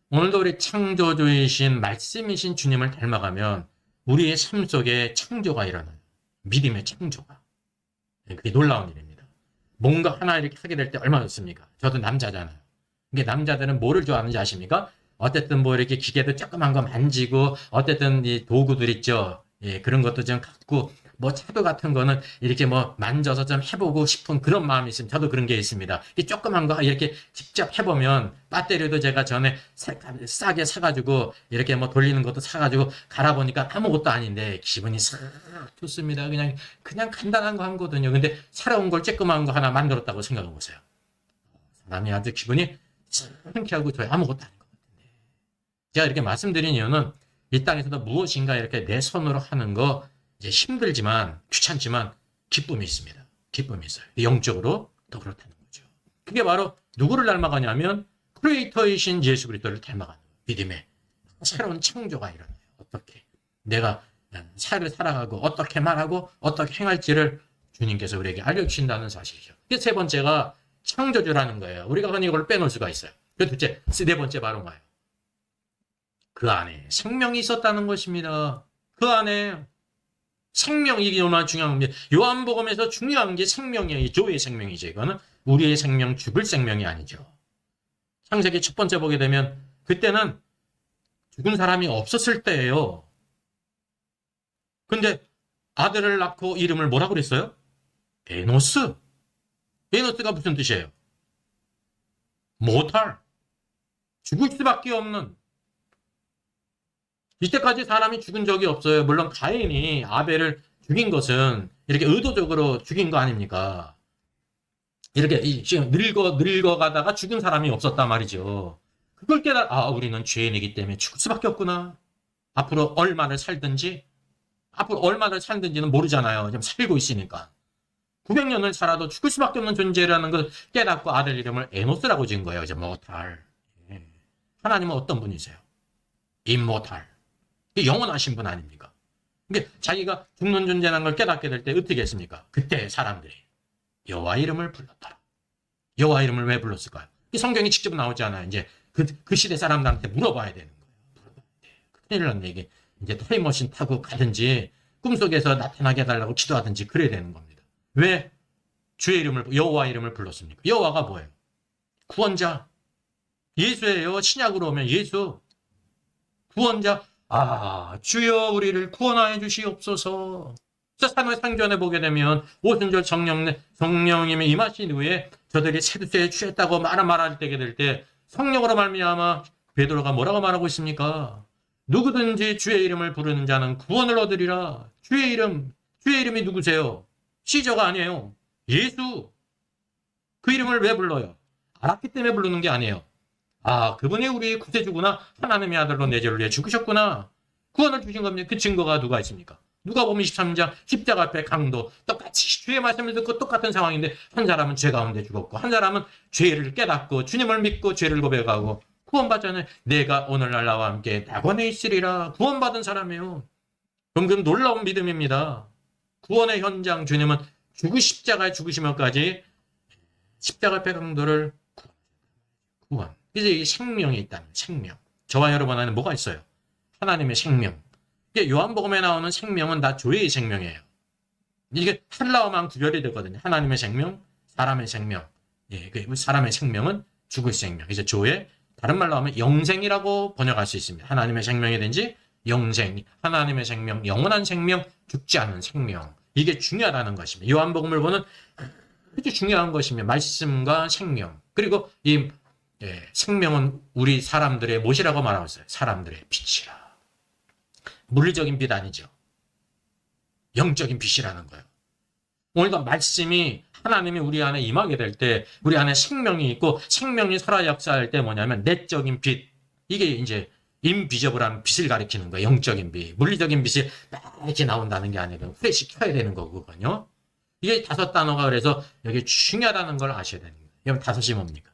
오늘도 우리 창조주이신 말씀이신 주님을 닮아가면 우리의 삶 속에 창조가 일어나요. 믿음의 창조가. 그게 놀라운 일입니다. 뭔가 하나 이렇게 하게 될 때 얼마나 좋습니까? 저도 남자잖아요. 이게 남자들은 뭐를 좋아하는지 아십니까? 어쨌든 뭐 이렇게 기계도 조그만 거 만지고, 어쨌든 이 도구들 있죠. 예, 그런 것도 좀 갖고, 뭐 차도 같은 거는 이렇게 뭐 만져서 좀 해보고 싶은 그런 마음이 있으면 저도 그런 게 있습니다. 이 조그만 거 이렇게 직접 해보면 배터리도 제가 전에 싸게 사가지고 이렇게 뭐 돌리는 것도 사가지고 갈아보니까 아무것도 아닌데 기분이 싹 좋습니다. 그냥 간단한 거 한 거거든요. 근데 새로운 걸 조그만 거 하나 만들었다고 생각해 보세요. 사람이 아주 기분이 상쾌하고 좋아요. 아무것도 아닌 것 같은데. 제가 이렇게 말씀드린 이유는 이 땅에서도 무엇인가 이렇게 내 손으로 하는 거 이제 힘들지만 귀찮지만 기쁨이 있습니다. 기쁨이 있어요. 영적으로 더 그렇다는 거죠. 그게 바로 누구를 닮아가냐면 크리에이터이신 예수 그리스도를 닮아가는 거예요. 믿음의 새로운 창조가 일어나요. 어떻게 내가 삶을 살아가고 어떻게 말하고 어떻게 행할지를 주님께서 우리에게 알려주신다는 사실이죠. 그게 세 번째가 창조주라는 거예요. 우리가 흔히 이걸 빼놓을 수가 있어요. 그 둘째, 네 번째 바로 뭐예요? 그 안에 생명이 있었다는 것입니다. 그 안에 생명이 이게 얼마나 중요한 겁니다. 요한복음에서 중요한 게 생명이에요. 조의 생명이죠. 이거는 우리의 생명, 죽을 생명이 아니죠. 창세기 첫 번째 보게 되면 그때는 죽은 사람이 없었을 때예요. 근데 아들을 낳고 이름을 뭐라고 그랬어요? 에노스. 에노스가 무슨 뜻이에요? 모탈. 죽을 수밖에 없는. 이때까지 사람이 죽은 적이 없어요. 물론 가인이 아벨을 죽인 것은 이렇게 의도적으로 죽인 거 아닙니까? 이렇게 지금 늙어가다가 죽은 사람이 없었단 말이죠. 그걸 우리는 죄인이기 때문에 죽을 수밖에 없구나. 앞으로 얼마를 살든지는 모르잖아요. 지금 살고 있으니까. 900년을 살아도 죽을 수밖에 없는 존재라는 걸 깨닫고 아들 이름을 에노스라고 지은 거예요. 이제 모탈. 하나님은 어떤 분이세요? 임모탈. 영원하신 분 아닙니까? 그러니까 자기가 죽는 존재라는 걸 깨닫게 될 때 어떻게 했습니까? 그때 사람들이 여호와 이름을 불렀더라. 여호와 이름을 왜 불렀을까요? 성경이 직접 나오지 않아요. 이제 그 시대 사람들한테 물어봐야 되는 거예요. 큰일 났네. 이게 이제 타임머신 타고 가든지 꿈속에서 나타나게 해달라고 기도하든지 그래야 되는 겁니다. 왜 여호와 이름을 불렀습니까? 여호와가 뭐예요? 구원자. 예수예요. 신약으로 오면 예수. 구원자. 주여 우리를 구원하여 주시옵소서. 산의 상전에 보게 되면 오순절 성령님이 임하신 후에 저들이 세두세에 취했다고 말할 때게 될 때 성령으로 말미암아 베드로가 뭐라고 말하고 있습니까? 누구든지 주의 이름을 부르는 자는 구원을 얻으리라. 주의 이름이 누구세요? 시저가 아니에요. 예수. 그 이름을 왜 불러요? 알았기 때문에 부르는 게 아니에요. 아, 그분이 우리 구세주구나. 하나님의 아들로 내 죄를 위해 죽으셨구나. 구원을 주신 겁니다. 그 증거가 누가 있습니까? 누가복음 23장 십자가 앞에 강도 똑같이 주의 말씀을 듣고 똑같은 상황인데 한 사람은 죄 가운데 죽었고 한 사람은 죄를 깨닫고 주님을 믿고 죄를 고백하고 구원받잖아요. 내가 오늘날 나와 함께 낙원에 있으리라. 구원받은 사람이에요. 그럼 그 놀라운 믿음입니다. 구원의 현장 주님은 십자가에 죽으시면까지 십자가 앞에 강도를 구원. 이제 이 생명이 있다는 생명. 저와 여러분 안에 뭐가 있어요? 하나님의 생명. 요한복음에 나오는 생명은 다 조의 생명이에요. 이게 하나와만 구별이 되거든요. 하나님의 생명, 사람의 생명. 예, 사람의 생명은 죽을 생명. 이제 조의 다른 말로 하면 영생이라고 번역할 수 있습니다. 하나님의 생명이든지 영생, 하나님의 생명, 영원한 생명, 죽지 않은 생명. 이게 중요하다는 것입니다. 요한복음을 보는 아주 중요한 것입니다. 말씀과 생명. 그리고 이 생명은 우리 사람들의 무엇이라고 말하고 있어요? 사람들의 빛이라. 물리적인 빛 아니죠. 영적인 빛이라는 거예요. 오늘도 말씀이 하나님이 우리 안에 임하게 될 때 우리 안에 생명이 있고 생명이 살아 역사할 때 뭐냐면 내적인 빛. 이게 이제 인비저블한 빛을 가리키는 거예요. 영적인 빛. 물리적인 빛이 이렇게 나온다는 게 아니고 후레쉬 켜야 되는 거거든요. 이게 5단어가 그래서 여기 중요하다는 걸 아셔야 되는 거예요. 그럼 5이 뭡니까?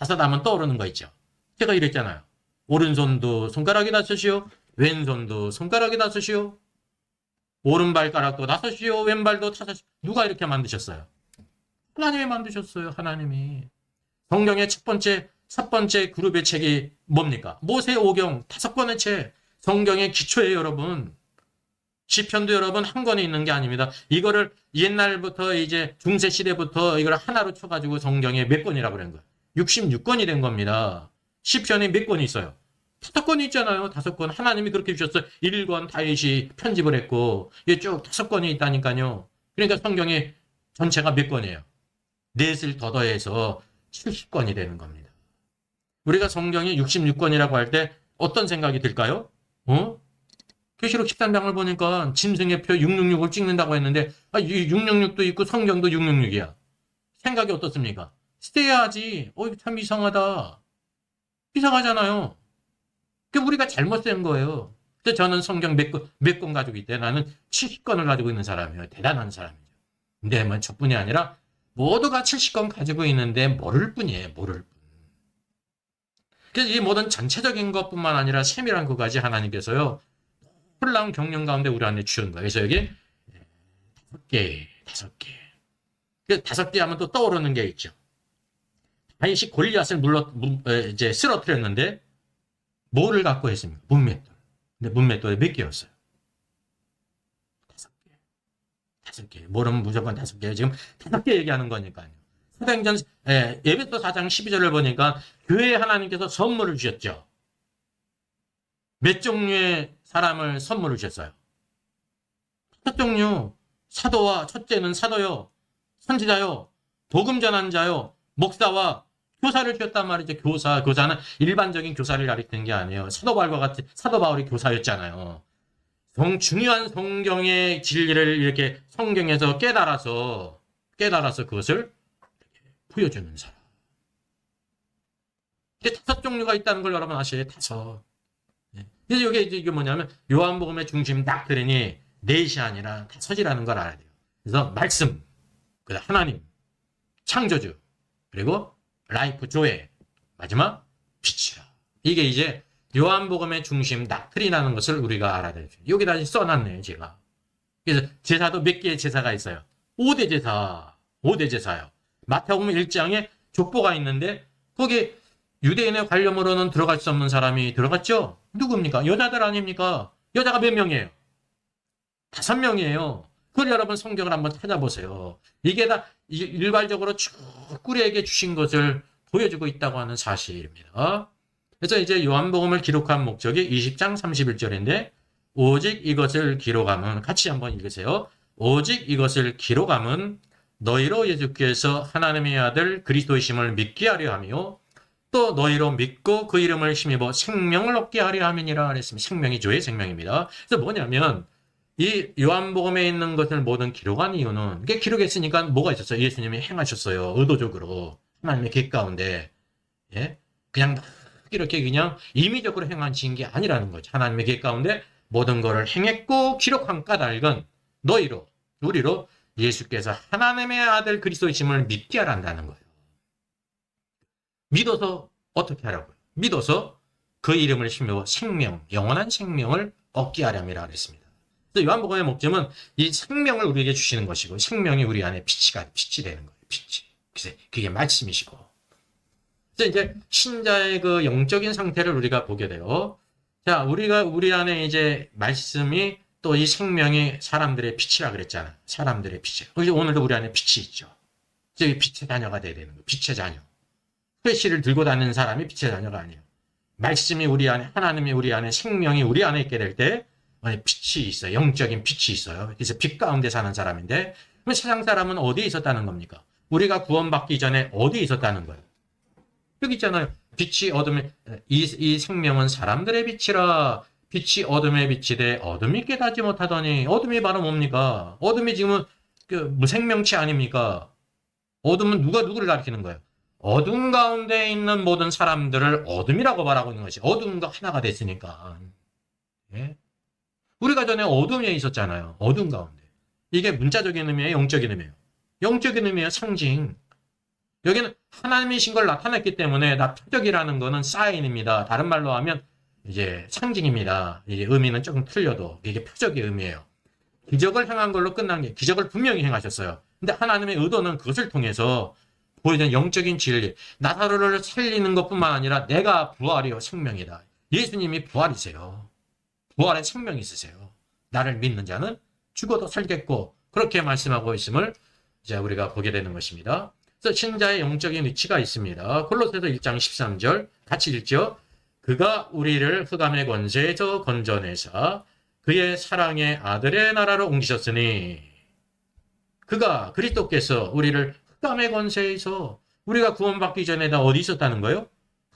5 하면 떠오르는 거 있죠. 제가 이랬잖아요. 오른손도 손가락이 5이요. 왼손도 손가락이 5이요. 오른발가락도 5이요. 왼발도 5. 누가 이렇게 만드셨어요? 하나님이 만드셨어요. 하나님이. 성경의 첫 번째 그룹의 책이 뭡니까? 모세오경 5권의 책. 성경의 기초예요, 여러분. 시편도 여러분 한 권에 있는 게 아닙니다. 이거를 옛날부터 이제 중세 시대부터 이걸 하나로 쳐가지고 성경에 몇 권이라고 그런 거예요. 66권이 된 겁니다. 시편이 몇 권이 있어요? 5권이 있잖아요. 5권. 하나님이 그렇게 주셨어요. 1권 다윗이 편집을 했고 이게 쭉 5권이 있다니까요. 그러니까 성경이 전체가 몇 권이에요? 넷을 더해서 70권이 되는 겁니다. 우리가 성경이 66권이라고 할 때 어떤 생각이 들까요? 계시록 13장을 보니까 짐승의 표 666을 찍는다고 했는데 666도 있고 성경도 666이야. 생각이 어떻습니까?捨て야지. 참 이상하다. 이상하잖아요. 그 우리가 잘못 쓴 거예요. 그래서 저는 성경 몇 권 가지고 있대. 나는 70권을 가지고 있는 사람이에요. 대단한 사람이죠. 근데 뭐 저뿐이 아니라 모두가 70권 가지고 있는데 모를 뿐이에요. 모를 뿐. 그래서 이 모든 전체적인 것뿐만 아니라 세밀한 것까지 하나님께서요. 놀라운 경륜 가운데 우리 안에 주신 거예요. 그래서 여기 5개. 그래서 5개 하면 또 떠오르는 게 있죠. 다윗이 골리앗을 이제 쓰러뜨렸는데 뭐를 갖고 했습니까? 문맷돌. 근데 문맷돌이 몇 개였어요? 5개. 뭐라면 무조건 5개. 지금 5개 얘기하는 거니까요. 사도행전 에베소 4장 12절을 보니까 교회에 하나님께서 선물을 주셨죠. 몇 종류의 사람을 선물을 주셨어요? 5종류. 사도와 첫째는 사도요. 선지자요. 복음 전한 자요. 목사와 교사를 주셨단 말이죠. 교사는 일반적인 교사를 가리키는 게 아니에요. 사도 바울이 교사였잖아요. 중요한 성경의 진리를 이렇게 성경에서 깨달아서 그것을 보여주는 사람. 이게 5종류가 있다는 걸 여러분 아시죠? 5. 그래서 이게 뭐냐면 요한복음의 중심 닥트린이 4이 아니라 5이라는 걸 알아야 돼요. 그래서 말씀, 그다음 하나님, 창조주, 그리고 라이프 조회, 마지막 빛이라. 이게 이제 요한복음의 중심 닥트린이라는 것을 우리가 알아야 돼요. 여기다 써놨네요, 제가. 그래서 제사도 몇 개의 제사가 있어요. 5대 제사요. 마태복음 1장에 족보가 있는데 거기 유대인의 관념으로는 들어갈 수 없는 사람이 들어갔죠? 누굽니까? 여자들 아닙니까? 여자가 몇 명이에요? 5명이에요. 그걸 여러분 성경을 한번 찾아보세요. 이게 다 일괄적으로 쭉 우리에게 주신 것을 보여주고 있다고 하는 사실입니다. 그래서 이제 요한복음을 기록한 목적이 20장 31절인데 오직 이것을 기록함은 같이 한번 읽으세요. 오직 이것을 기록함은 너희로 예수께서 하나님의 아들 그리스도이심을 믿게 하려 하며 또 너희로 믿고 그 이름을 힘입어 생명을 얻게 하려 함이니라 그랬습니다. 생명이 주의 생명입니다. 그래서 뭐냐면 이 요한복음에 있는 것을 모든 기록한 이유는 이게 기록했으니까 뭐가 있었어요? 예수님이 행하셨어요. 의도적으로 하나님의 계획 가운데 예? 그냥 막 이렇게 그냥 임의적으로 행하신 게 아니라는 거죠. 하나님의 계획 가운데 모든 것을 행했고 기록한 까닭은 너희로 우리로 예수께서 하나님의 아들 그리스도이심을 믿게 하란다는 거예요. 믿어서 어떻게 하라고요? 믿어서 그 이름을 심어 생명, 영원한 생명을 얻게 하렴이라 그랬습니다. 그래서 요한복음의 목적은 이 생명을 우리에게 주시는 것이고 생명이 우리 안에 빛이 되는 거예요. 빛이. 그래서 그게 말씀이시고. 그래서 이제 신자의 그 영적인 상태를 우리가 보게 돼요. 자, 우리 안에 이제 말씀이 또 이 생명이 사람들의 빛이라 그랬잖아요. 사람들의 빛이. 오늘도 우리 안에 빛이 있죠. 이제 빛의 자녀가 돼야 되는 거예요. 빛의 자녀. 회시를 들고 다니는 사람이 빛의 자녀가 아니에요. 말씀이 우리 안에, 하나님이 우리 안에, 생명이 우리 안에 있게 될 때 빛이 있어요. 영적인 빛이 있어요. 그래서 빛 가운데 사는 사람인데 그럼 세상 사람은 어디에 있었다는 겁니까? 우리가 구원받기 전에 어디에 있었다는 거예요? 여기 있잖아요. 빛이 어둠에 이 생명은 사람들의 빛이라 빛이 어둠의 빛이 돼 어둠이 깨닫지 못하더니 어둠이 바로 뭡니까? 어둠이 지금은 그 무생명치 아닙니까? 어둠은 누가 누구를 가리키는 거예요? 어둠 가운데 있는 모든 사람들을 어둠이라고 말하고 있는 것이 어둠과 하나가 됐으니까. 예? 우리가 전에 어둠에 있었잖아요. 어둠 가운데. 이게 문자적인 의미예요? 영적인 의미예요? 영적인 의미예요. 상징. 여기는 하나님이신 걸 나타냈기 때문에 표적이라는 거는 사인입니다. 다른 말로 하면 이제 상징입니다. 이게 의미는 조금 틀려도 이게 표적의 의미예요. 기적을 행한 걸로 끝난 게 기적을 분명히 행하셨어요. 근데 하나님의 의도는 그것을 통해서 보여준 영적인 진리, 나사로를 살리는 것뿐만 아니라 내가 부활이요 생명이다. 예수님이 부활이세요. 부활의 생명이 있으세요. 나를 믿는 자는 죽어도 살겠고 그렇게 말씀하고 있음을 이제 우리가 보게 되는 것입니다. 그래서 신자의 영적인 위치가 있습니다. 골로새서 1장 13절 같이 읽죠. 그가 우리를 흑암의 권세에서 건져내사 그의 사랑의 아들의 나라로 옮기셨으니 그가 그리스도께서 우리를 흑암의 권세에서 우리가 구원받기 전에 다 어디 있었다는 거예요?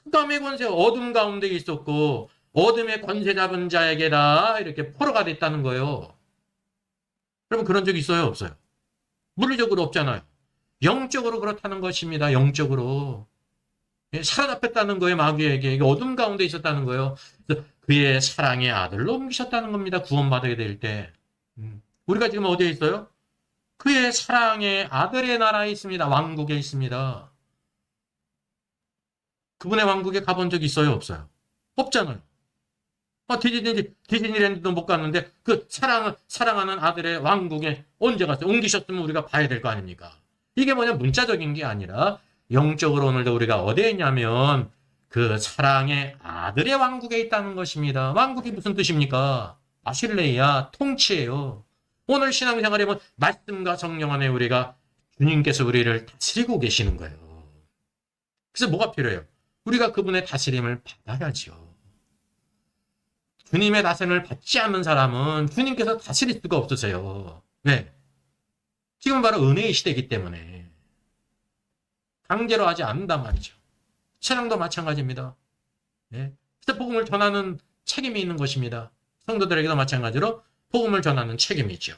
흑암의 권세 어둠 가운데 있었고 어둠의 권세 잡은 자에게 다 이렇게 포로가 됐다는 거예요. 여러분 그런 적 있어요? 없어요? 물리적으로 없잖아요. 영적으로 그렇다는 것입니다. 영적으로. 사로잡혔다는 거예요. 마귀에게. 이게 어둠 가운데 있었다는 거예요. 그의 사랑의 아들로 옮기셨다는 겁니다. 구원받아야 될 때. 우리가 지금 어디에 있어요? 그의 사랑의 아들의 나라에 있습니다. 왕국에 있습니다. 그분의 왕국에 가본 적 있어요? 없어요? 없잖아요. 디즈니랜드도 못 갔는데 그 사랑하는 아들의 왕국에 언제 갔어요? 옮기셨으면 우리가 봐야 될 거 아닙니까? 이게 뭐냐 문자적인 게 아니라 영적으로 오늘도 우리가 어디에 있냐면 그 사랑의 아들의 왕국에 있다는 것입니다. 왕국이 무슨 뜻입니까? 아실레이야 통치예요. 오늘 신앙생활에 보면 말씀과 성령 안에 우리가 주님께서 우리를 다스리고 계시는 거예요. 그래서 뭐가 필요해요? 우리가 그분의 다스림을 받아야죠. 주님의 다스림을 받지 않는 사람은 주님께서 다스릴 수가 없으세요. 왜? 지금 바로 은혜의 시대이기 때문에 강제로 하지 않는단 말이죠. 신앙도 마찬가지입니다. 네. 그래서 복음을 전하는 책임이 있는 것입니다. 성도들에게도 마찬가지로 복음을 전하는 책임이 있죠.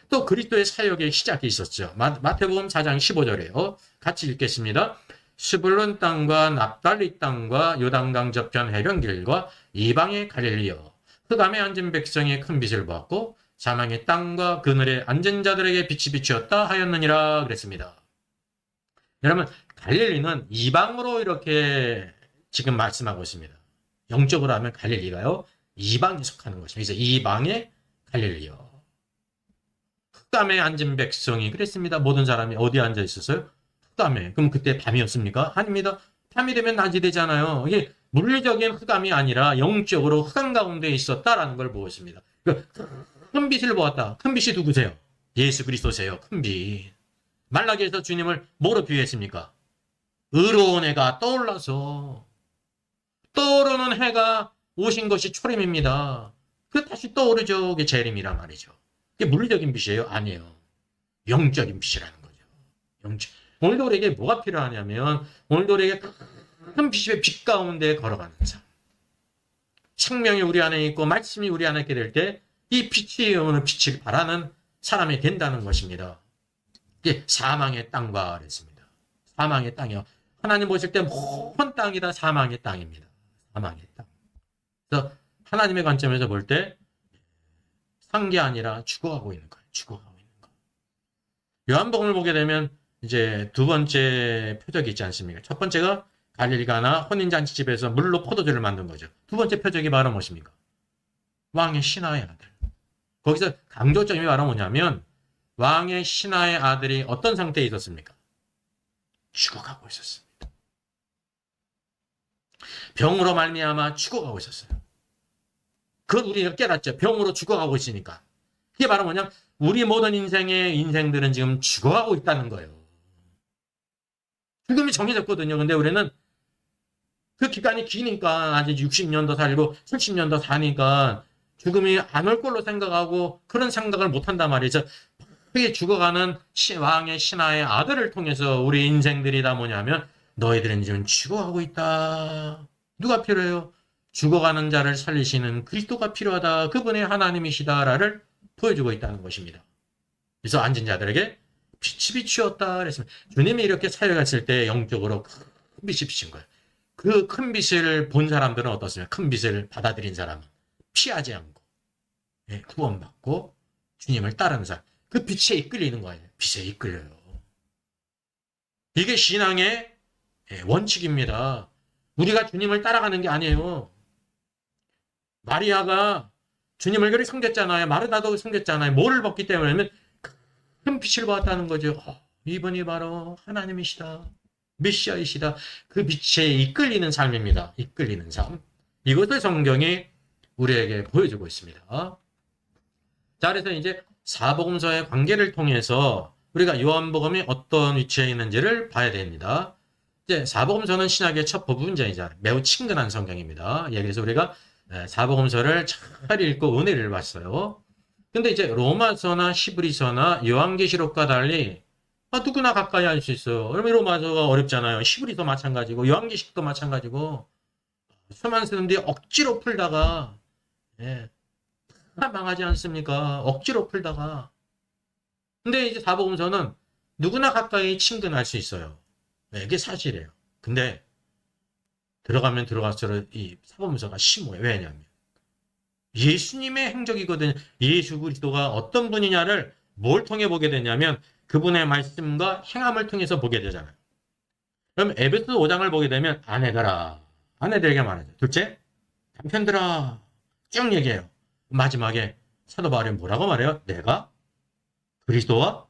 또 그리스도의 사역의 시작이 있었죠. 마태복음 4장 15절에요. 같이 읽겠습니다. 스불론 땅과 납달리 땅과 요단강 저편 해변길과 이방의 갈릴리여 흑암에 앉은 백성이 큰 빛을 보았고 사망의 땅과 그늘에 앉은 자들에게 빛이 비추었다 하였느니라 그랬습니다. 여러분 갈릴리는 이방으로 이렇게 지금 말씀하고 있습니다. 영적으로 하면 갈릴리가요. 이방에 속하는 것입니다. 그래서 이방의 갈릴리요. 흑암에 앉은 백성이 그랬습니다. 모든 사람이 어디에 앉아 있었어요? 흑암에. 그럼 그때 밤이었습니까? 아닙니다. 밤이 되면 낮이 되잖아요. 이게 물리적인 흑암이 아니라 영적으로 흑암 가운데 있었다라는 걸 보고 있습니다. 큰 빛을 보았다. 큰 빛이 누구세요? 예수 그리스도세요. 큰 빛. 말라기에서 주님을 뭐로 비유했습니까? 의로운 해가 떠올라서 떠오르는 해가 오신 것이 초림입니다. 그 다시 떠오르죠. 그게 재림이란 말이죠. 그게 물리적인 빛이에요? 아니에요. 영적인 빛이라는 거죠. 영적. 오늘도 우리에게 뭐가 필요하냐면 오늘도 우리에게 큰 빛의 빛 가운데 걸어가는 삶. 생명이 우리 안에 있고 말씀이 우리 안에 있게 될 때 이 빛이 오는 빛을 바라는 사람이 된다는 것입니다. 이게 사망의 땅과 그랬습니다. 사망의 땅이요. 하나님 보실 때 먼 땅이다. 사망의 땅입니다. 사망의 땅. 그래서 하나님의 관점에서 볼 때 산 게 아니라 죽어가고 있는 거예요. 죽어가고 있는 거. 요한복음을 보게 되면 이제 두 번째 표적이 있지 않습니까? 첫 번째가 갈릴가나 혼인잔치집에서 물로 포도주를 만든 거죠. 두 번째 표적이 바로 무엇입니까? 왕의 신하의 아들. 거기서 강조점이 바로 뭐냐면 왕의 신하의 아들이 어떤 상태에 있었습니까? 죽어가고 있었습니다. 병으로 말미암아 죽어가고 있었어요. 그건 우리가 깨닫죠. 병으로 죽어가고 있으니까. 그게 바로 뭐냐? 우리 모든 인생들은 지금 죽어가고 있다는 거예요. 죽음이 정해졌거든요. 근데 우리는 그 기간이 기니까 아직 60년 더 살고 70년 더 사니까 죽음이 안 올 걸로 생각하고 그런 생각을 못 한단 말이죠. 크게 죽어가는 왕의 신하의 아들을 통해서 우리 인생들이 다 뭐냐면 너희들은 지금 죽어가고 있다. 누가 필요해요? 죽어가는 자를 살리시는 그리스도가 필요하다. 그분의 하나님이시다를 보여주고 있다는 것입니다. 그래서 앉은 자들에게 빛이 비추었다 그랬습니다. 주님이 이렇게 사역했을 때 영적으로 큰 빛이 비친 거예요. 그 큰 빛을 본 사람들은 어떻습니까? 큰 빛을 받아들인 사람은 피하지 않고 구원받고 주님을 따르는 사람. 그 빛에 이끌리는 거예요. 빛에 이끌려요. 이게 신앙의 원칙입니다. 우리가 주님을 따라가는 게 아니에요. 마리아가 주님을 그렇게 섬겼잖아요. 마르다도 섬겼잖아요. 뭐를 벗기 때문에 큰 빛을 보았다는 거죠. 이분이 바로 하나님이시다. 메시아이시다. 그 빛에 이끌리는 삶입니다. 이끌리는 삶. 이것을 성경이 우리에게 보여주고 있습니다. 자, 그래서 이제 사복음서의 관계를 통해서 우리가 요한복음이 어떤 위치에 있는지를 봐야 됩니다. 이제 사복음서는 신약의 첫 부분자이자 매우 친근한 성경입니다. 예, 그래서 우리가 사복음서를 잘 읽고 은혜를 봤어요. 근데 이제 로마서나 히브리서나 요한계시록과 달리 누구나 가까이 할 수 있어요. 그러면 로마서가 어렵잖아요. 히브리서 마찬가지고 요한계시록도 마찬가지고 수많은 사람들이 억지로 풀다가 다 망하지 않습니까? 억지로 풀다가. 근데 이제 사복음서는 누구나 가까이 친근할 수 있어요. 이게 사실이에요. 근데 들어가면 들어갈수록 이 사복음서가 심오해요. 왜냐하면 예수님의 행적이거든요. 예수 그리스도가 어떤 분이냐를 뭘 통해 보게 되냐면 그분의 말씀과 행함을 통해서 보게 되잖아요. 그럼 에베소 5장을 보게 되면 아내들아, 아내들에게 말하죠. 둘째, 남편들아 쭉 얘기해요. 마지막에 사도 바울이 뭐라고 말해요? 내가 그리스도와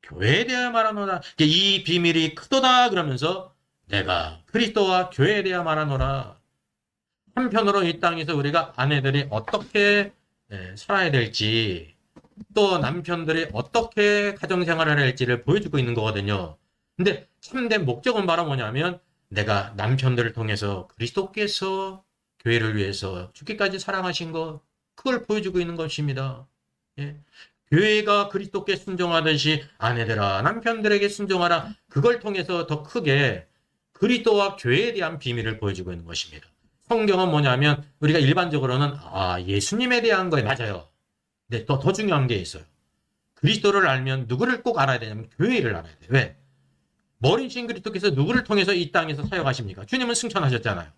교회에 대하여 말하노라. 이 비밀이 크도다 그러면서 내가 그리스도와 교회에 대하여 말하노라. 한편으로 이 땅에서 우리가 아내들이 어떻게 살아야 될지 또 남편들이 어떻게 가정생활을 할지를 보여주고 있는 거거든요. 근데 참된 목적은 바로 뭐냐면 내가 남편들을 통해서 그리스도께서 교회를 위해서 죽기까지 사랑하신 것 그걸 보여주고 있는 것입니다. 교회가 그리스도께 순종하듯이 아내들아 남편들에게 순종하라. 그걸 통해서 더 크게 그리스도와 교회에 대한 비밀을 보여주고 있는 것입니다. 성경은 뭐냐면 우리가 일반적으로는 예수님에 대한 거에 맞아요. 근데 더 중요한 게 있어요. 그리스도를 알면 누구를 꼭 알아야 되냐면 교회를 알아야 돼요. 왜? 머리신 그리스도께서 누구를 통해서 이 땅에서 사역하십니까? 주님은 승천하셨잖아요.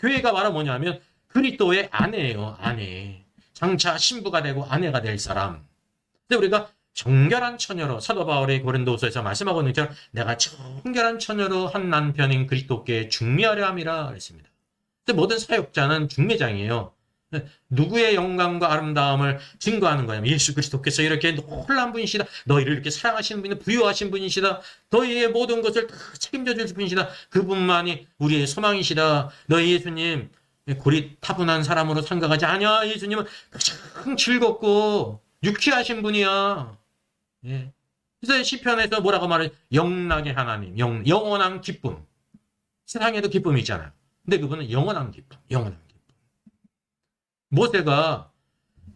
교회가 바로 뭐냐면 그리스도의 아내예요. 아내. 장차 신부가 되고 아내가 될 사람. 근데 우리가 정결한 처녀로 사도 바울이 고린도서에서 말씀하고 있는 것처럼 내가 정결한 처녀로 한 남편인 그리스도께 중매하려 함이라 그랬습니다. 근데 모든 사역자는 중매장이에요. 누구의 영광과 아름다움을 증거하는 거예요. 예수 그리스도께서 이렇게 놀라운 분이시다. 너희를 이렇게 사랑하시는 분이 부유하신 분이시다. 너희의 모든 것을 다 책임져 줄 분이시다. 그분만이 우리의 소망이시다. 너희 예수님 고리타분한 사람으로 생각하지 않냐. 예수님은 가장 즐겁고 유쾌하신 분이야. 그래서 시편에서 뭐라고 말해요? 영락의 하나님, 영원한 기쁨. 세상에도 기쁨이 있잖아요. 근데 그분은 영원한 기쁨, 영원한 기쁨. 모세가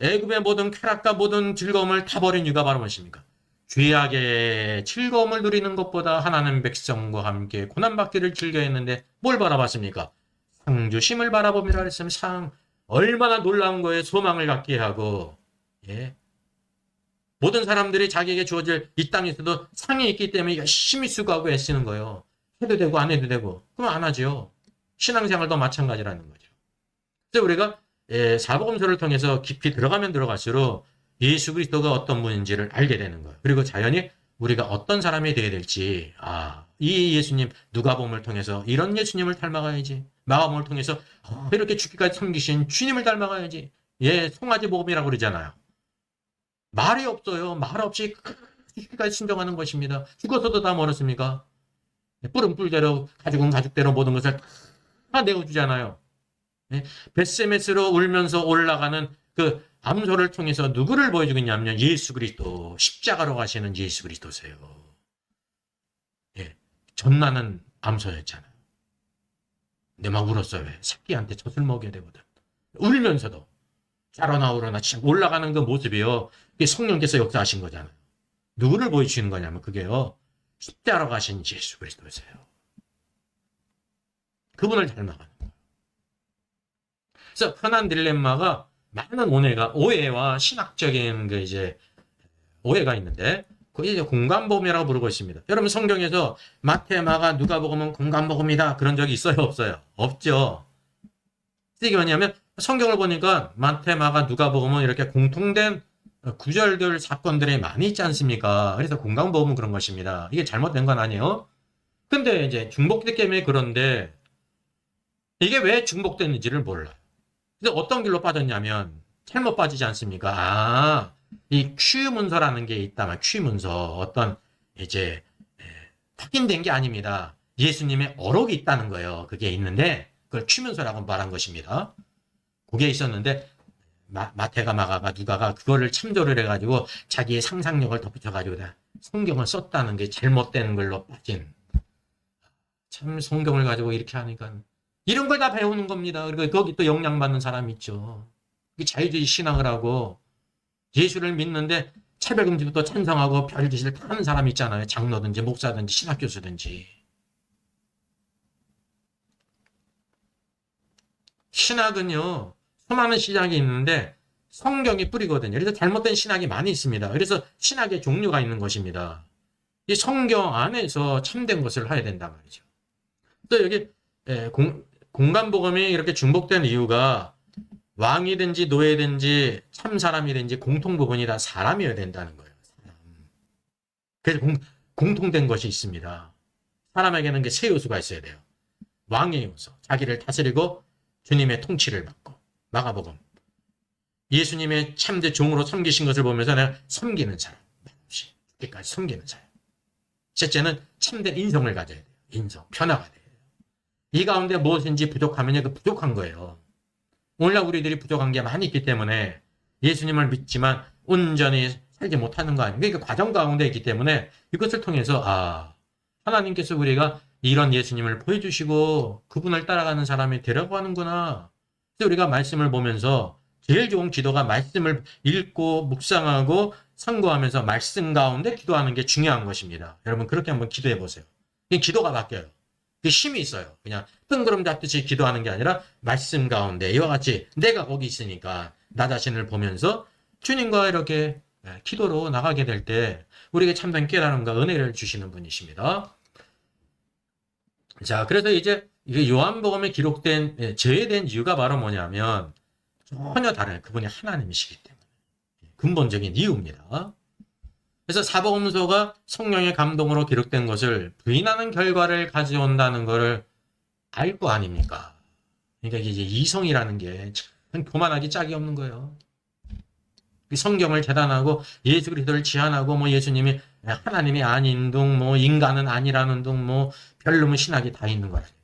애굽의 모든 쾌락과 모든 즐거움을 다 버린 이유가 바로 무엇입니까? 죄악의 즐거움을 누리는 것보다 하나님 백성과 함께 고난받기를 즐겨했는데 뭘 바라봤습니까? 상주심을 바라봅니다. 그랬으면 얼마나 놀라운 거에 소망을 갖게 하고, 예. 모든 사람들이 자기에게 주어질 이 땅에서도 상이 있기 때문에 열심히 수고하고 애쓰는 거예요. 해도 되고 안 해도 되고. 그럼 안 하죠. 신앙생활도 마찬가지라는 거죠. 그래서 우리가 사복음서를 통해서 깊이 들어가면 들어갈수록 예수 그리스도가 어떤 분인지를 알게 되는 거예요. 그리고 자연히 우리가 어떤 사람이 되어야 될지, 이 예수님, 누가복음을 통해서 이런 예수님을 닮아가야지. 마가복음을 통해서 이렇게 죽기까지 섬기신 주님을 닮아가야지. 송아지 복음이라고 그러잖아요. 말이 없어요. 말 없이 죽기까지 순종하는 것입니다. 죽어서도 다 멀었습니까? 뿔은 뿔대로, 가죽은 가죽대로 모든 것을 다 내어주잖아요. 벳세메스로 울면서 올라가는 그 암소를 통해서 누구를 보여주고 있냐면 예수 그리스도, 십자가로 가시는 예수 그리스도세요. 전나는 암소였잖아요. 근데 막 울었어요. 왜? 새끼한테 젖을 먹여야 되거든. 울면서도 자라나오르나 올라가는 그 모습이요. 그게 성령께서 역사하신 거잖아요. 누구를 보여주시는 거냐면 그게요. 십자가로 가신 예수 그리스도세요. 그분을 닮아가는 거예요. 그래서 흔한 딜레마가 많은 오해와 신학적인 오해가 있는데 그게 이제 공간복음이라고 부르고 있습니다. 여러분 성경에서 마태, 마가, 누가복음은 공간복음이다 그런 적이 있어요, 없어요? 없죠. 이게 뭐냐면 성경을 보니까 마태, 마가, 누가복음은 이렇게 공통된 구절들, 사건들이 많이 있지 않습니까? 그래서 공간복음은 그런 것입니다. 이게 잘못된 건 아니에요. 근데 이제 중복됐기 때문에 그런데 이게 왜 중복됐는지를 몰라요. 근데 어떤 길로 빠졌냐면 잘못 빠지지 않습니까? 이 큐문서라는 게 있다면 큐문서 어떤 확인된 게 아닙니다. 예수님의 어록이 있다는 거예요. 그게 있는데 그걸 큐문서라고 말한 것입니다. 그게 있었는데 마태가, 마가가, 누가가 그거를 참조를 해가지고 자기의 상상력을 덧붙여가지고 성경을 썼다는 게 잘못된 걸로 빠진. 참 성경을 가지고 이렇게 하니까 이런 걸 다 배우는 겁니다. 그리고 거기 또 영향받는 사람이 있죠. 자유주의 신앙을 하고 예수를 믿는데 차별금지부터 찬성하고 별짓을 다 하는 사람이 있잖아요. 장로든지 목사든지 신학교수든지. 신학은요. 수많은 신학이 있는데 성경이 뿌리거든요. 그래서 잘못된 신학이 많이 있습니다. 그래서 신학의 종류가 있는 것입니다. 이 성경 안에서 참된 것을 해야 된단 말이죠. 또 여기 공간복음이 이렇게 중복된 이유가 왕이든지 노예든지 참 사람이든지 공통부분이 다 사람이어야 된다는 거예요. 사람. 그래서 공통된 것이 있습니다. 사람에게는 세 요소가 있어야 돼요. 왕의 요소, 자기를 다스리고 주님의 통치를 받고. 마가복음. 예수님의 참된 종으로 섬기신 것을 보면서 내가 섬기는 사람. 말없이 죽기까지 섬기는 사람. 셋째는 참된 인성을 가져야 돼요. 인성, 변화가 돼요. 이 가운데 무엇인지 부족하면 그 부족한 거예요. 오늘날 우리들이 부족한 게 많이 있기 때문에 예수님을 믿지만 온전히 살지 못하는 거 아니에요. 그러니까 과정 가운데 있기 때문에 이것을 통해서 하나님께서 우리가 이런 예수님을 보여주시고 그분을 따라가는 사람이 되라고 하는구나. 그래서 우리가 말씀을 보면서 제일 좋은 기도가 말씀을 읽고 묵상하고 상고하면서 말씀 가운데 기도하는 게 중요한 것입니다. 여러분 그렇게 한번 기도해 보세요. 기도가 바뀌어요. 힘이 있어요. 그냥 뜬구름 잡듯이 기도하는 게 아니라 말씀 가운데 이와 같이 내가 거기 있으니까 나 자신을 보면서 주님과 이렇게 기도로 나가게 될 때 우리에게 참된 깨달음과 은혜를 주시는 분이십니다. 자, 그래서 이제 요한복음에 기록된 제외된 이유가 바로 뭐냐면 전혀 다른 그분이 하나님이시기 때문에 근본적인 이유입니다. 그래서 사복음서가 성령의 감동으로 기록된 것을 부인하는 결과를 가져온다는 것을 알 거 아닙니까? 그러니까 이제 이성이라는 게 참 교만하기 짝이 없는 거예요. 성경을 재단하고 예수 그리스도를 지한하고 예수님이 하나님이 아닌 둥 인간은 아니라는 둥 별놈의 신학이 다 있는 거라니까요.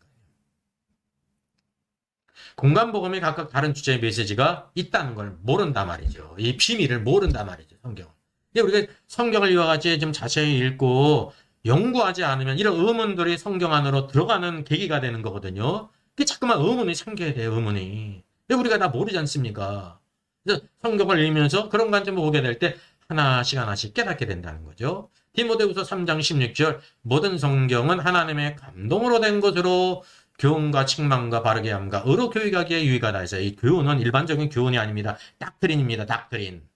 공간복음의 각각 다른 주제의 메시지가 있다는 걸 모른단 말이죠. 이 비밀을 모른단 말이죠. 성경은. 우리가 성경을 이와 같이 좀 자세히 읽고 연구하지 않으면 이런 의문들이 성경 안으로 들어가는 계기가 되는 거거든요. 그게 자꾸만 의문이 생겨야 돼요. 의문이. 우리가 다 모르지 않습니까? 그래서 성경을 읽으면서 그런 관점을 보게 될 때 하나씩 깨닫게 된다는 거죠. 디모데후서 3장 16절 모든 성경은 하나님의 감동으로 된 것으로 교훈과 책망과 바르게 함과 의로 교육하기에 유익하다 해서 이 교훈은 일반적인 교훈이 아닙니다. 닥트린입니다. 닥트린.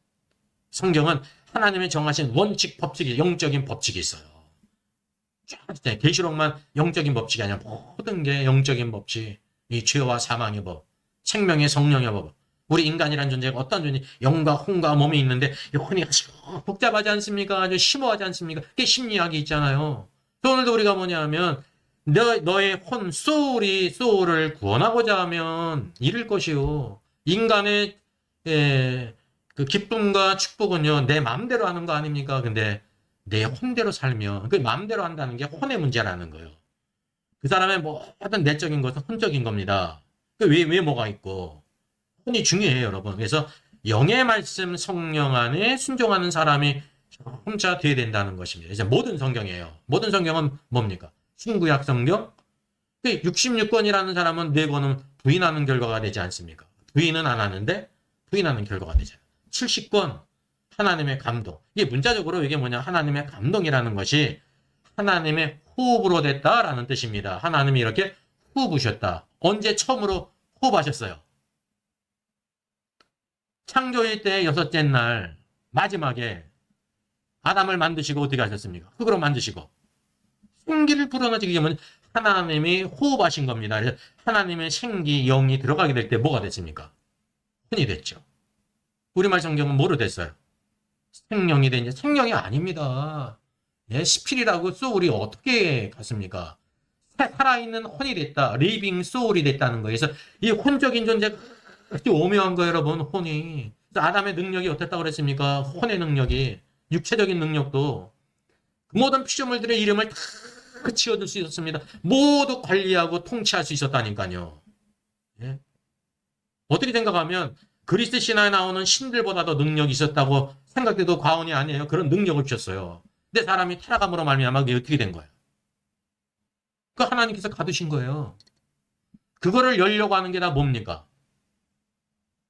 성경은 하나님의 정하신 원칙, 법칙이 영적인 법칙이 있어요. 쫙 계시록만 영적인 법칙이 아니라 모든 게 영적인 법칙. 이 죄와 사망의 법, 생명의 성령의 법. 우리 인간이란 존재가 어떤 존재, 영과 혼과 몸이 있는데 이 혼이 아주 복잡하지 않습니까? 아주 심오하지 않습니까? 그게 심리학이 있잖아요. 오늘도 우리가 뭐냐면 너의 혼, 소울을 구원하고자 하면 잃을 것이요. 인간의 그 기쁨과 축복은요, 내 마음대로 하는 거 아닙니까? 근데 내 혼대로 살면, 그 마음대로 한다는 게 혼의 문제라는 거예요. 그 사람의 모든 내적인 것은 혼적인 겁니다. 왜 뭐가 있고. 혼이 중요해요, 여러분. 그래서 영의 말씀 성령 안에 순종하는 사람이 혼자 돼야 된다는 것입니다. 이제 모든 성경이에요. 모든 성경은 뭡니까? 신구약 성경? 66권이라는 사람은 4권은 부인하는 결과가 되지 않습니까? 부인은 안 하는데 부인하는 결과가 되잖아요. 70권 하나님의 감동. 이게 문자적으로 이게 뭐냐? 하나님의 감동이라는 것이 하나님의 호흡으로 됐다라는 뜻입니다. 하나님이 이렇게 호흡하셨다. 언제 처음으로 호흡하셨어요? 창조일 때 6째 날 마지막에 아담을 만드시고 어떻게 하셨습니까? 흙으로 만드시고 생기를 불어넣기 위해서 하나님이 호흡하신 겁니다. 그래서 하나님의 생기, 영이 들어가게 될 때 뭐가 됐습니까? 혼이 됐죠. 우리말 성경은 뭐로 됐어요? 생명이 된지 생명이 아닙니다. 예, 스피릿하고 소울이 어떻게 갔습니까? 살아있는 혼이 됐다. 리빙 소울이 됐다는 거예요. 그래서 이 혼적인 존재가 아주 오묘한 거예요, 여러분. 혼이. 아담의 능력이 어땠다고 그랬습니까? 혼의 능력이. 육체적인 능력도 모든 피조물들의 이름을 다 지어줄 수 있었습니다. 모두 관리하고 통치할 수 있었다니까요. 예? 어떻게 생각하면 그리스 신화에 나오는 신들보다도 능력이 있었다고 생각해도 과언이 아니에요. 그런 능력을 주셨어요. 근데 사람이 타락함으로 말미암아 그게 어떻게 된 거예요? 그 하나님께서 가두신 거예요. 그거를 열려고 하는 게 다 뭡니까?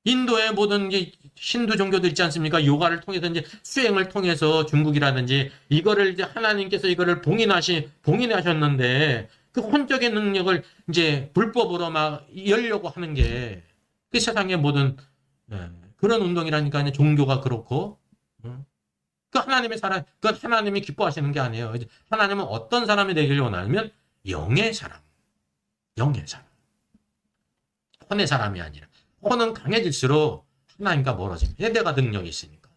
인도의 모든 힌두 종교들 있지 않습니까? 요가를 통해서든지 수행을 통해서 중국이라든지 이거를 이제 하나님께서 이거를 봉인하셨는데 그 혼적인 능력을 이제 불법으로 막 열려고 하는 게 그 세상의 모든 그런 운동이라니까요. 종교가 그렇고 그 하나님의 사람, 그건 하나님이 기뻐하시는 게 아니에요. 하나님은 어떤 사람이 되기를 원하면 영의 사람, 영의 사람, 혼의 사람이 아니라. 혼은 강해질수록 하나님과 멀어집니다. 내가 능력이 있으니까.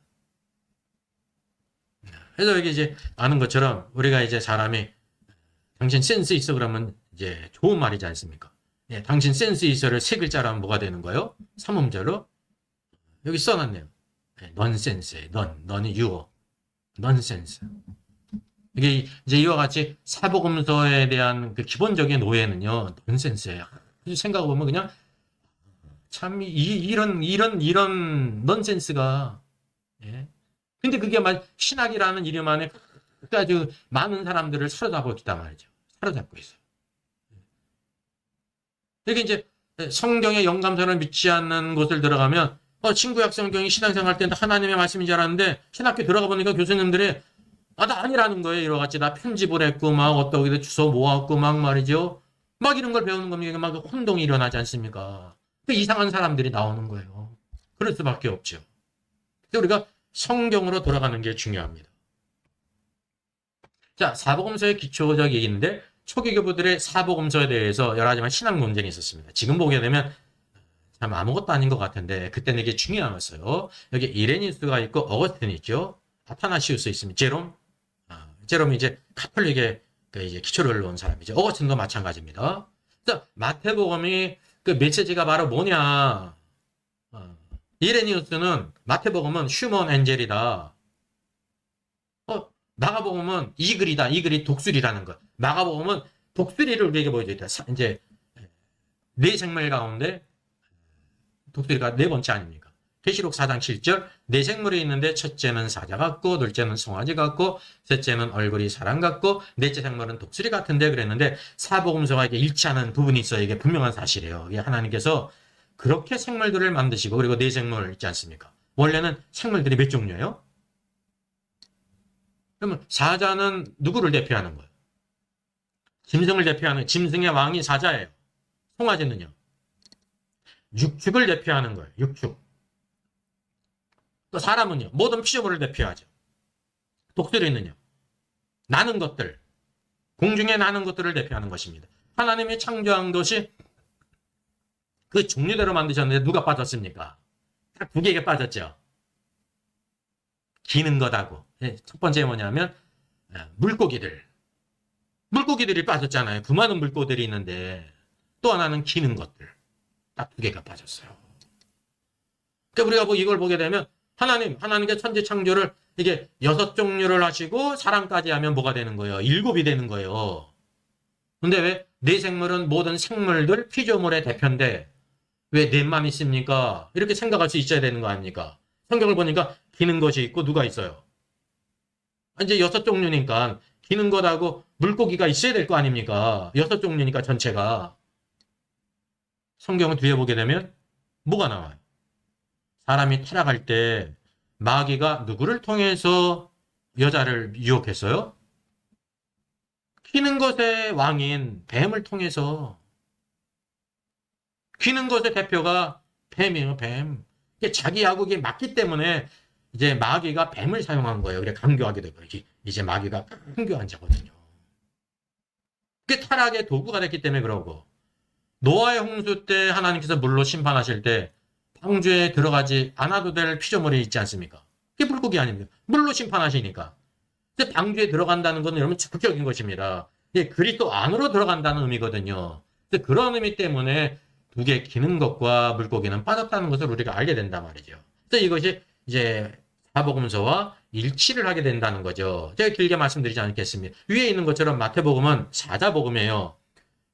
그래서 여기 이제 아는 것처럼 우리가 이제 사람이 당신 센스 있어 그러면 이제 좋은 말이지 않습니까? 예, 당신 센스 있어를 3글자로 하면 뭐가 되는 거예요? 삼음절로 여기 써놨네요. 예, 넌센스에 넌이 유어, 넌센스. 이게 이제 이와 같이 사복음서에 대한 그 기본적인 오해는요, 넌센스예요. 생각해보면 그냥 참, 이런 넌센스가, 예. 근데 그게 신학이라는 이름 안에 아주 많은 사람들을 사로잡고 있단 말이죠. 사로잡고 있어요. 이게 이제 성경의 영감선을 믿지 않는 곳을 들어가면, 친구약 성경이 신앙생활 때 하나님의 말씀인 줄 알았는데, 신학교 들어가 보니까 교수님들이, 나 아니라는 거예요. 이러 같이 다 편집을 했고, 막 어떻게 주워 모았고, 막 말이죠. 막 이런 걸 배우는 겁니다. 막 혼동이 일어나지 않습니까? 이상한 사람들이 나오는 거예요. 그럴 수밖에 없죠. 그래서 우리가 성경으로 돌아가는 게 중요합니다. 자, 사복음서의 기초적 얘기인데 초기 교부들의 사복음서에 대해서 여러 가지 신학 논쟁이 있었습니다. 지금 보게 되면 참 아무것도 아닌 것 같은데 그때는 이게 중요했어요. 여기 이레니우스가 있고 어거스틴이 있죠. 아타나시우스 있습니다. 제롬이 이제 카톨릭의 이제 기초를 놓은 사람이죠. 어거스틴도 마찬가지입니다. 자, 마태복음이 그 메시지가 바로 뭐냐? 이레니우스는 마태복음은 휴먼 엔젤이다. 마가복음은 이글이다. 이글이 독수리라는 것. 마가복음은 독수리를 우리에게 보여줘있다. 이제 네 생물 가운데 독수리가 4번째 아닙니까? 계시록 4장 7절 네 생물이 있는데 첫째는 사자 같고 둘째는 송아지 같고 셋째는 얼굴이 사람 같고 넷째 생물은 독수리 같은데 그랬는데 사복음서가 이게 일치하는 부분이 있어요. 이게 분명한 사실이에요. 이게 하나님께서 그렇게 생물들을 만드시고 그리고 네 생물 있지 않습니까? 원래는 생물들이 몇 종류예요? 그러면 사자는 누구를 대표하는 거예요? 짐승을 대표하는 짐승의 왕이 사자예요. 송아지는요. 육축을 대표하는 거예요. 육축. 또 사람은요. 모든 피조물을 대표하죠. 독수리는요. 나는 것들. 공중에 나는 것들을 대표하는 것입니다. 하나님이 창조한 것이 그 종류대로 만드셨는데 누가 빠졌습니까? 딱 두 개가 빠졌죠. 기는 것하고. 첫 번째 뭐냐면 물고기들. 물고기들이 빠졌잖아요. 그 많은 물고기들이 있는데 또 하나는 기는 것들. 딱 두 개가 빠졌어요. 그러니까 우리가 뭐 이걸 보게 되면 하나님께 천지 창조를 이게 6종류를 하시고 사람까지 하면 뭐가 되는 거예요? 7이 되는 거예요. 근데 왜 내생물은 모든 생물들 피조물의 대표인데 왜 넷만 있습니까? 이렇게 생각할 수 있어야 되는 거 아닙니까? 성경을 보니까 기는 것이 있고 누가 있어요? 이제 6종류니까 기는 것하고 물고기가 있어야 될 거 아닙니까? 6종류니까 전체가. 성경을 뒤에 보게 되면 뭐가 나와요? 사람이 타락할 때 마귀가 누구를 통해서 여자를 유혹했어요? 기는 것의 왕인 뱀을 통해서. 기는 것의 대표가 뱀이에요, 뱀. 자기 야국이 맞기 때문에 이제 마귀가 뱀을 사용한 거예요. 그래, 강교하게 되고. 이제 마귀가 강교한 자거든요. 그게 타락의 도구가 됐기 때문에 그러고. 노아의 홍수 때 하나님께서 물로 심판하실 때 방주에 들어가지 않아도 될 피조물이 있지 않습니까? 그게 물고기 아닙니까? 물로 심판하시니까. 근데 방주에 들어간다는 건 여러분 적극적인 것입니다. 이게 그리스도 안으로 들어간다는 의미거든요. 그런 의미 때문에 두 개 기는 것과 물고기는 빠졌다는 것을 우리가 알게 된단 말이죠. 그래서 이것이 이제 사복음서와 일치를 하게 된다는 거죠. 제가 길게 말씀드리지 않겠습니다. 위에 있는 것처럼 마태복음은 사자복음이에요.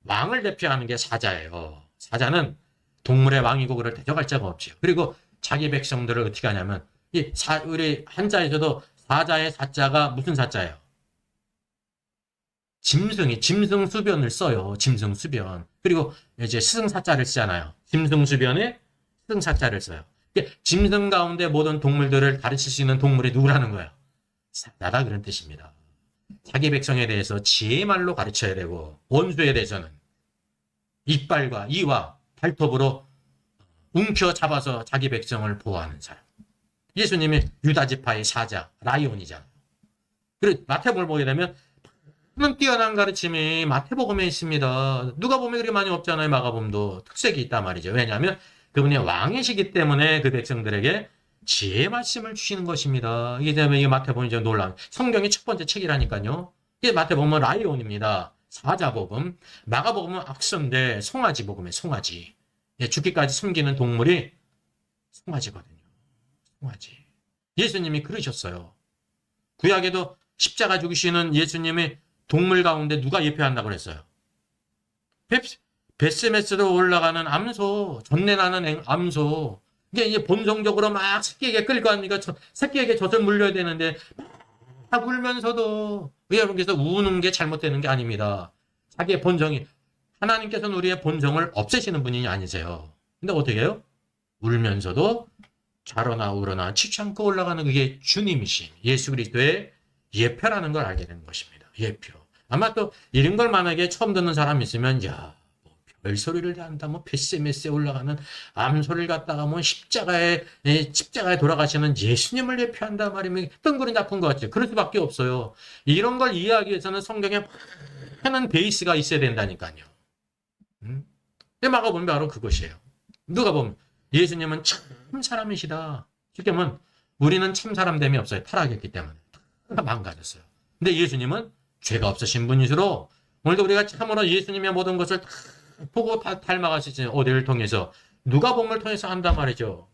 왕을 대표하는 게 사자예요. 사자는 동물의 왕이고 그럴 대적할 자가 없죠. 그리고 자기 백성들을 어떻게 하냐면 우리 한자에서도 사자의 사자가 무슨 사자예요? 짐승수변을 써요. 짐승수변. 그리고 이제 스승사자를 쓰잖아요. 짐승수변에 스승사자를 써요. 짐승 가운데 모든 동물들을 가르칠 수 있는 동물이 누구라는 거예요? 사자다 그런 뜻입니다. 자기 백성에 대해서 지혜의 말로 가르쳐야 되고 원수에 대해서는 이빨과 이와 발톱으로 움켜 잡아서 자기 백성을 보호하는 사람. 예수님이 유다지파의 사자, 라이온이잖아요. 그리고 마태복음을 보게 되면 뛰어난 가르침이 마태복음에 있습니다. 누가복음에 그렇게 많이 없잖아요. 마가복음도 특색이 있단 말이죠. 왜냐하면 그분이 왕이시기 때문에 그 백성들에게 지혜의 말씀을 주시는 것입니다. 이게 때문에 이게 마태복음이 좀 놀라운 성경의 첫 번째 책이라니까요. 이게 마태복음은 라이온입니다. 사자복음. 마가복음은 악선데 송아지복음이에요. 송아지. 죽기까지 숨기는 동물이 송아지거든요. 송아지. 예수님이 그러셨어요. 구약에도 십자가 죽으시는 예수님이 동물 가운데 누가 예표한다고 그랬어요? 베스메스로 올라가는 암소, 전내나는 암소. 이게 본성적으로 막 새끼에게 끌고 갑니까? 새끼에게 젖을 물려야 되는데 막 울면서도 여러분께서 우는 게 잘못되는 게 아닙니다. 자기의 본성이 하나님께서는 우리의 본성을 없애시는 분이 아니세요. 근데 어떻게 해요? 울면서도 좌로나 우로나 치지 않고 올라가는 그게 주님이신 예수 그리스도의 예표라는 걸 알게 되는 것입니다. 예표. 아마 또 이런 걸 만약에 처음 듣는 사람이 있으면 뭐 별소리를 한다, 뭐 베스메스에 올라가는 암소를 갖다가 뭐 십자가에 돌아가시는 예수님을 예표한다 말이면 뜬구리 잡은 것 같죠. 그럴 수밖에 없어요. 이런 걸 이해하기 위해서는 성경에 많은 베이스가 있어야 된다니까요. 마가복음이 바로 그것이에요. 누가 보면 예수님은 참 사람이시다. 쉽게 보면 우리는 참 사람됨이 없어요. 타락했기 때문에. 다 망가졌어요. 근데 예수님은 죄가 없으신 분이시로 오늘도 우리가 참으로 예수님의 모든 것을 다 보고 다 닮아갈 수 있어요. 어디를 통해서? 누가복음을 통해서 한단 말이죠.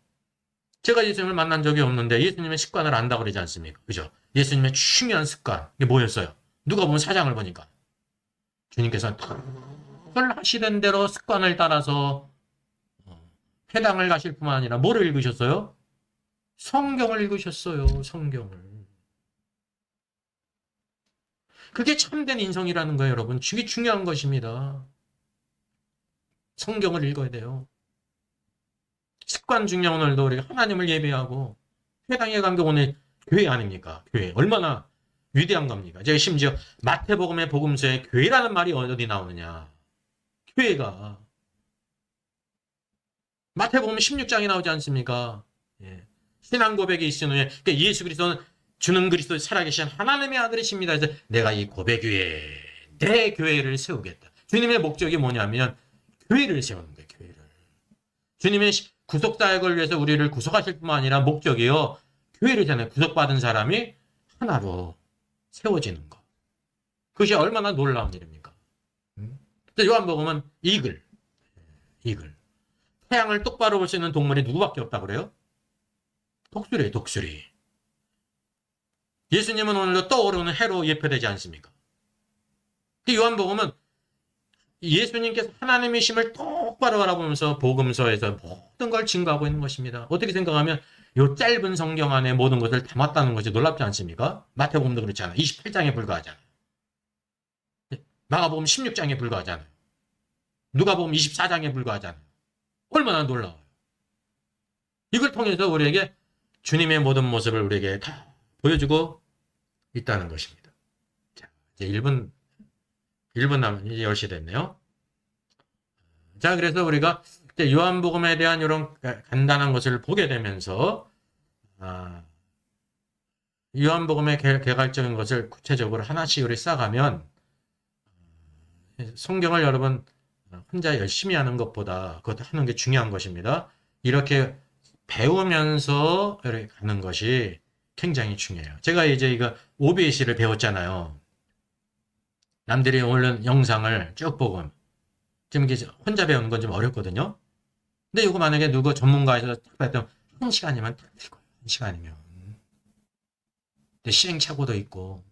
제가 예수님을 만난 적이 없는데 예수님의 습관을 안다고 그러지 않습니까? 그죠? 예수님의 중요한 습관. 이게 뭐였어요? 누가복음 4장을 보니까 주님께서는 하시던 대로 습관을 따라서 회당을 가실 뿐만 아니라 뭐를 읽으셨어요? 성경을 읽으셨어요. 성경을. 그게 참된 인성이라는 거예요, 여러분. 그게 중요한 것입니다. 성경을 읽어야 돼요. 습관 중에 오늘도 우리가 하나님을 예배하고 회당에 간 게 오늘 교회 아닙니까? 교회. 얼마나 위대한 겁니까? 제가 심지어 마태복음의 복음서에 교회라는 말이 어디 나오느냐. 교회가. 마태복음 16장이 나오지 않습니까? 예. 신앙 고백이 있은 후에 그러니까 예수 그리스도는 주는 그리스도 살아계신 하나님의 아들이십니다. 그래서 내가 이 고백 위에 내 교회를 세우겠다. 주님의 목적이 뭐냐면 교회를 세우는 거예요. 교회를. 주님의 구속사역을 위해서 우리를 구속하실 뿐만 아니라 목적이요. 교회를 세우는 구속받은 사람이 하나로 세워지는 것. 그것이 얼마나 놀라운 일입니까? 요한복음은 이글. 태양을 똑바로 볼 수 있는 동물이 누구밖에 없다고 그래요? 독수리예요, 독수리. 예수님은 오늘도 떠오르는 해로 예표되지 않습니까? 요한복음은 예수님께서 하나님이심을 똑바로 바라보면서 복음서에서 모든 걸 증거하고 있는 것입니다. 어떻게 생각하면 이 짧은 성경 안에 모든 것을 담았다는 것이 놀랍지 않습니까? 마태복음도 그렇잖아요. 28장에 불과하잖아요. 마가복음 16장에 불과하잖아요. 누가복음 24장에 불과하잖아요. 얼마나 놀라워요. 이걸 통해서 우리에게 주님의 모든 모습을 우리에게 다 보여주고 있다는 것입니다. 자, 이제 1분 남은 이제 10시 됐네요. 자, 그래서 우리가 요한복음에 대한 이런 간단한 것을 보게 되면서 요한복음의 개괄적인 것을 구체적으로 하나씩 우리 쌓아가면 성경을 여러분 혼자 열심히 하는 것보다 그것도 하는 게 중요한 것입니다. 이렇게 배우면서 이렇게 가는 것이 굉장히 중요해요. 제가 이제 이거 OBS를 배웠잖아요. 남들이 올린 영상을 쭉 보고 지금 이게 혼자 배우는 건 좀 어렵거든요. 근데 이거 만약에 누구 전문가에서 딱 봤더니 1시간이면 딱 될 거예요. 1시간이면. 근데 시행착오도 있고.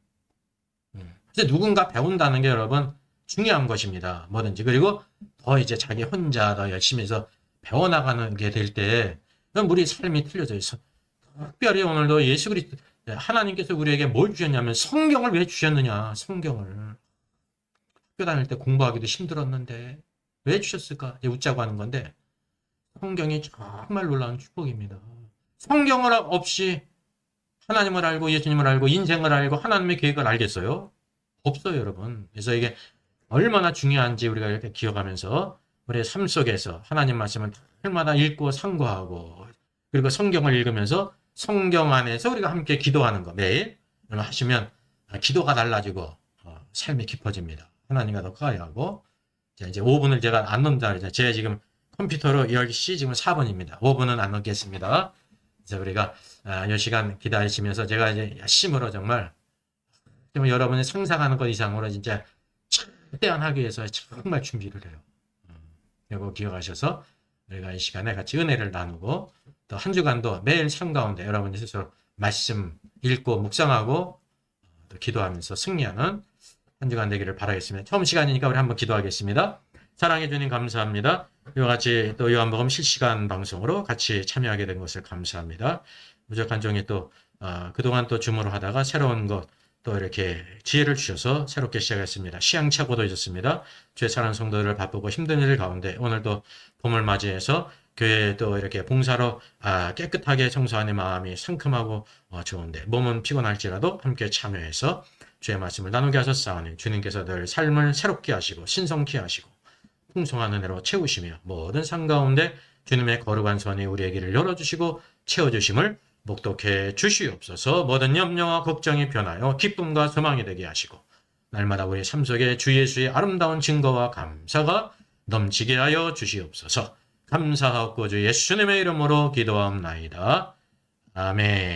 그래서 누군가 배운다는 게 여러분 중요한 것입니다. 뭐든지. 그리고 더 이제 자기 혼자 더 열심히 해서 배워나가는 게 될 때 우리 삶이 틀려져 있어. 특별히 오늘도 예수 그리스도 하나님께서 우리에게 뭘 주셨냐면 성경을 왜 주셨느냐. 성경을. 학교 다닐 때 공부하기도 힘들었는데 왜 주셨을까? 웃자고 하는 건데 성경이 정말 놀라운 축복입니다. 성경을 없이 하나님을 알고 예수님을 알고 인생을 알고 하나님의 계획을 알겠어요? 없어요, 여러분. 그래서 이게 얼마나 중요한지 우리가 이렇게 기억하면서 우리의 삶 속에서 하나님 말씀을 날마다 읽고 상고하고 그리고 성경을 읽으면서 성경 안에서 우리가 함께 기도하는 거 매일 하시면 기도가 달라지고 삶이 깊어집니다. 하나님과 더 가까이 하고 자, 이제 5분을 제가 안 넣는다 그러잖아요. 제가 지금 컴퓨터로 10시 지금 4분입니다. 5분은 안 넣겠습니다. 그래서 우리가 이 시간 기다리시면서 제가 이제 열심으로 정말 여러분이 상상하는 것 이상으로 진짜 최대한 하기 위해서 정말 준비를 해요. 이거 기억하셔서 우리가 이 시간에 같이 은혜를 나누고 또 한 주간도 매일 삶 가운데 여러분이 스스로 말씀 읽고 묵상하고 또 기도하면서 승리하는 한 주간 되기를 바라겠습니다. 처음 시간이니까 우리 한번 기도하겠습니다. 사랑해 주님 감사합니다. 이와 같이 또 요한복음 실시간 방송으로 같이 참여하게 된 것을 감사합니다. 무적한 종이 또 그동안 또 주무로 하다가 새로운 것 또 이렇게 지혜를 주셔서 새롭게 시작했습니다. 시행착오도 있었습니다. 주의 사랑하는 성도들을 바쁘고 힘든 일 가운데 오늘도 봄을 맞이해서 교회에 또 이렇게 봉사로 깨끗하게 청소하는 마음이 상큼하고 좋은데 몸은 피곤할지라도 함께 참여해서 주의 말씀을 나누게 하셨사오니 주님께서 늘 삶을 새롭게 하시고 신성케 하시고 풍성한 은혜로 채우시며 모든 상 가운데 주님의 거룩한 손이 우리의 길을 열어주시고 채워주심을 목독해 주시옵소서. 모든 염려와 걱정이 변하여 기쁨과 소망이 되게 하시고 날마다 우리 삶 속에 주 예수의 아름다운 증거와 감사가 넘치게 하여 주시옵소서. 감사하고 주 예수님의 이름으로 기도하옵나이다. 아멘.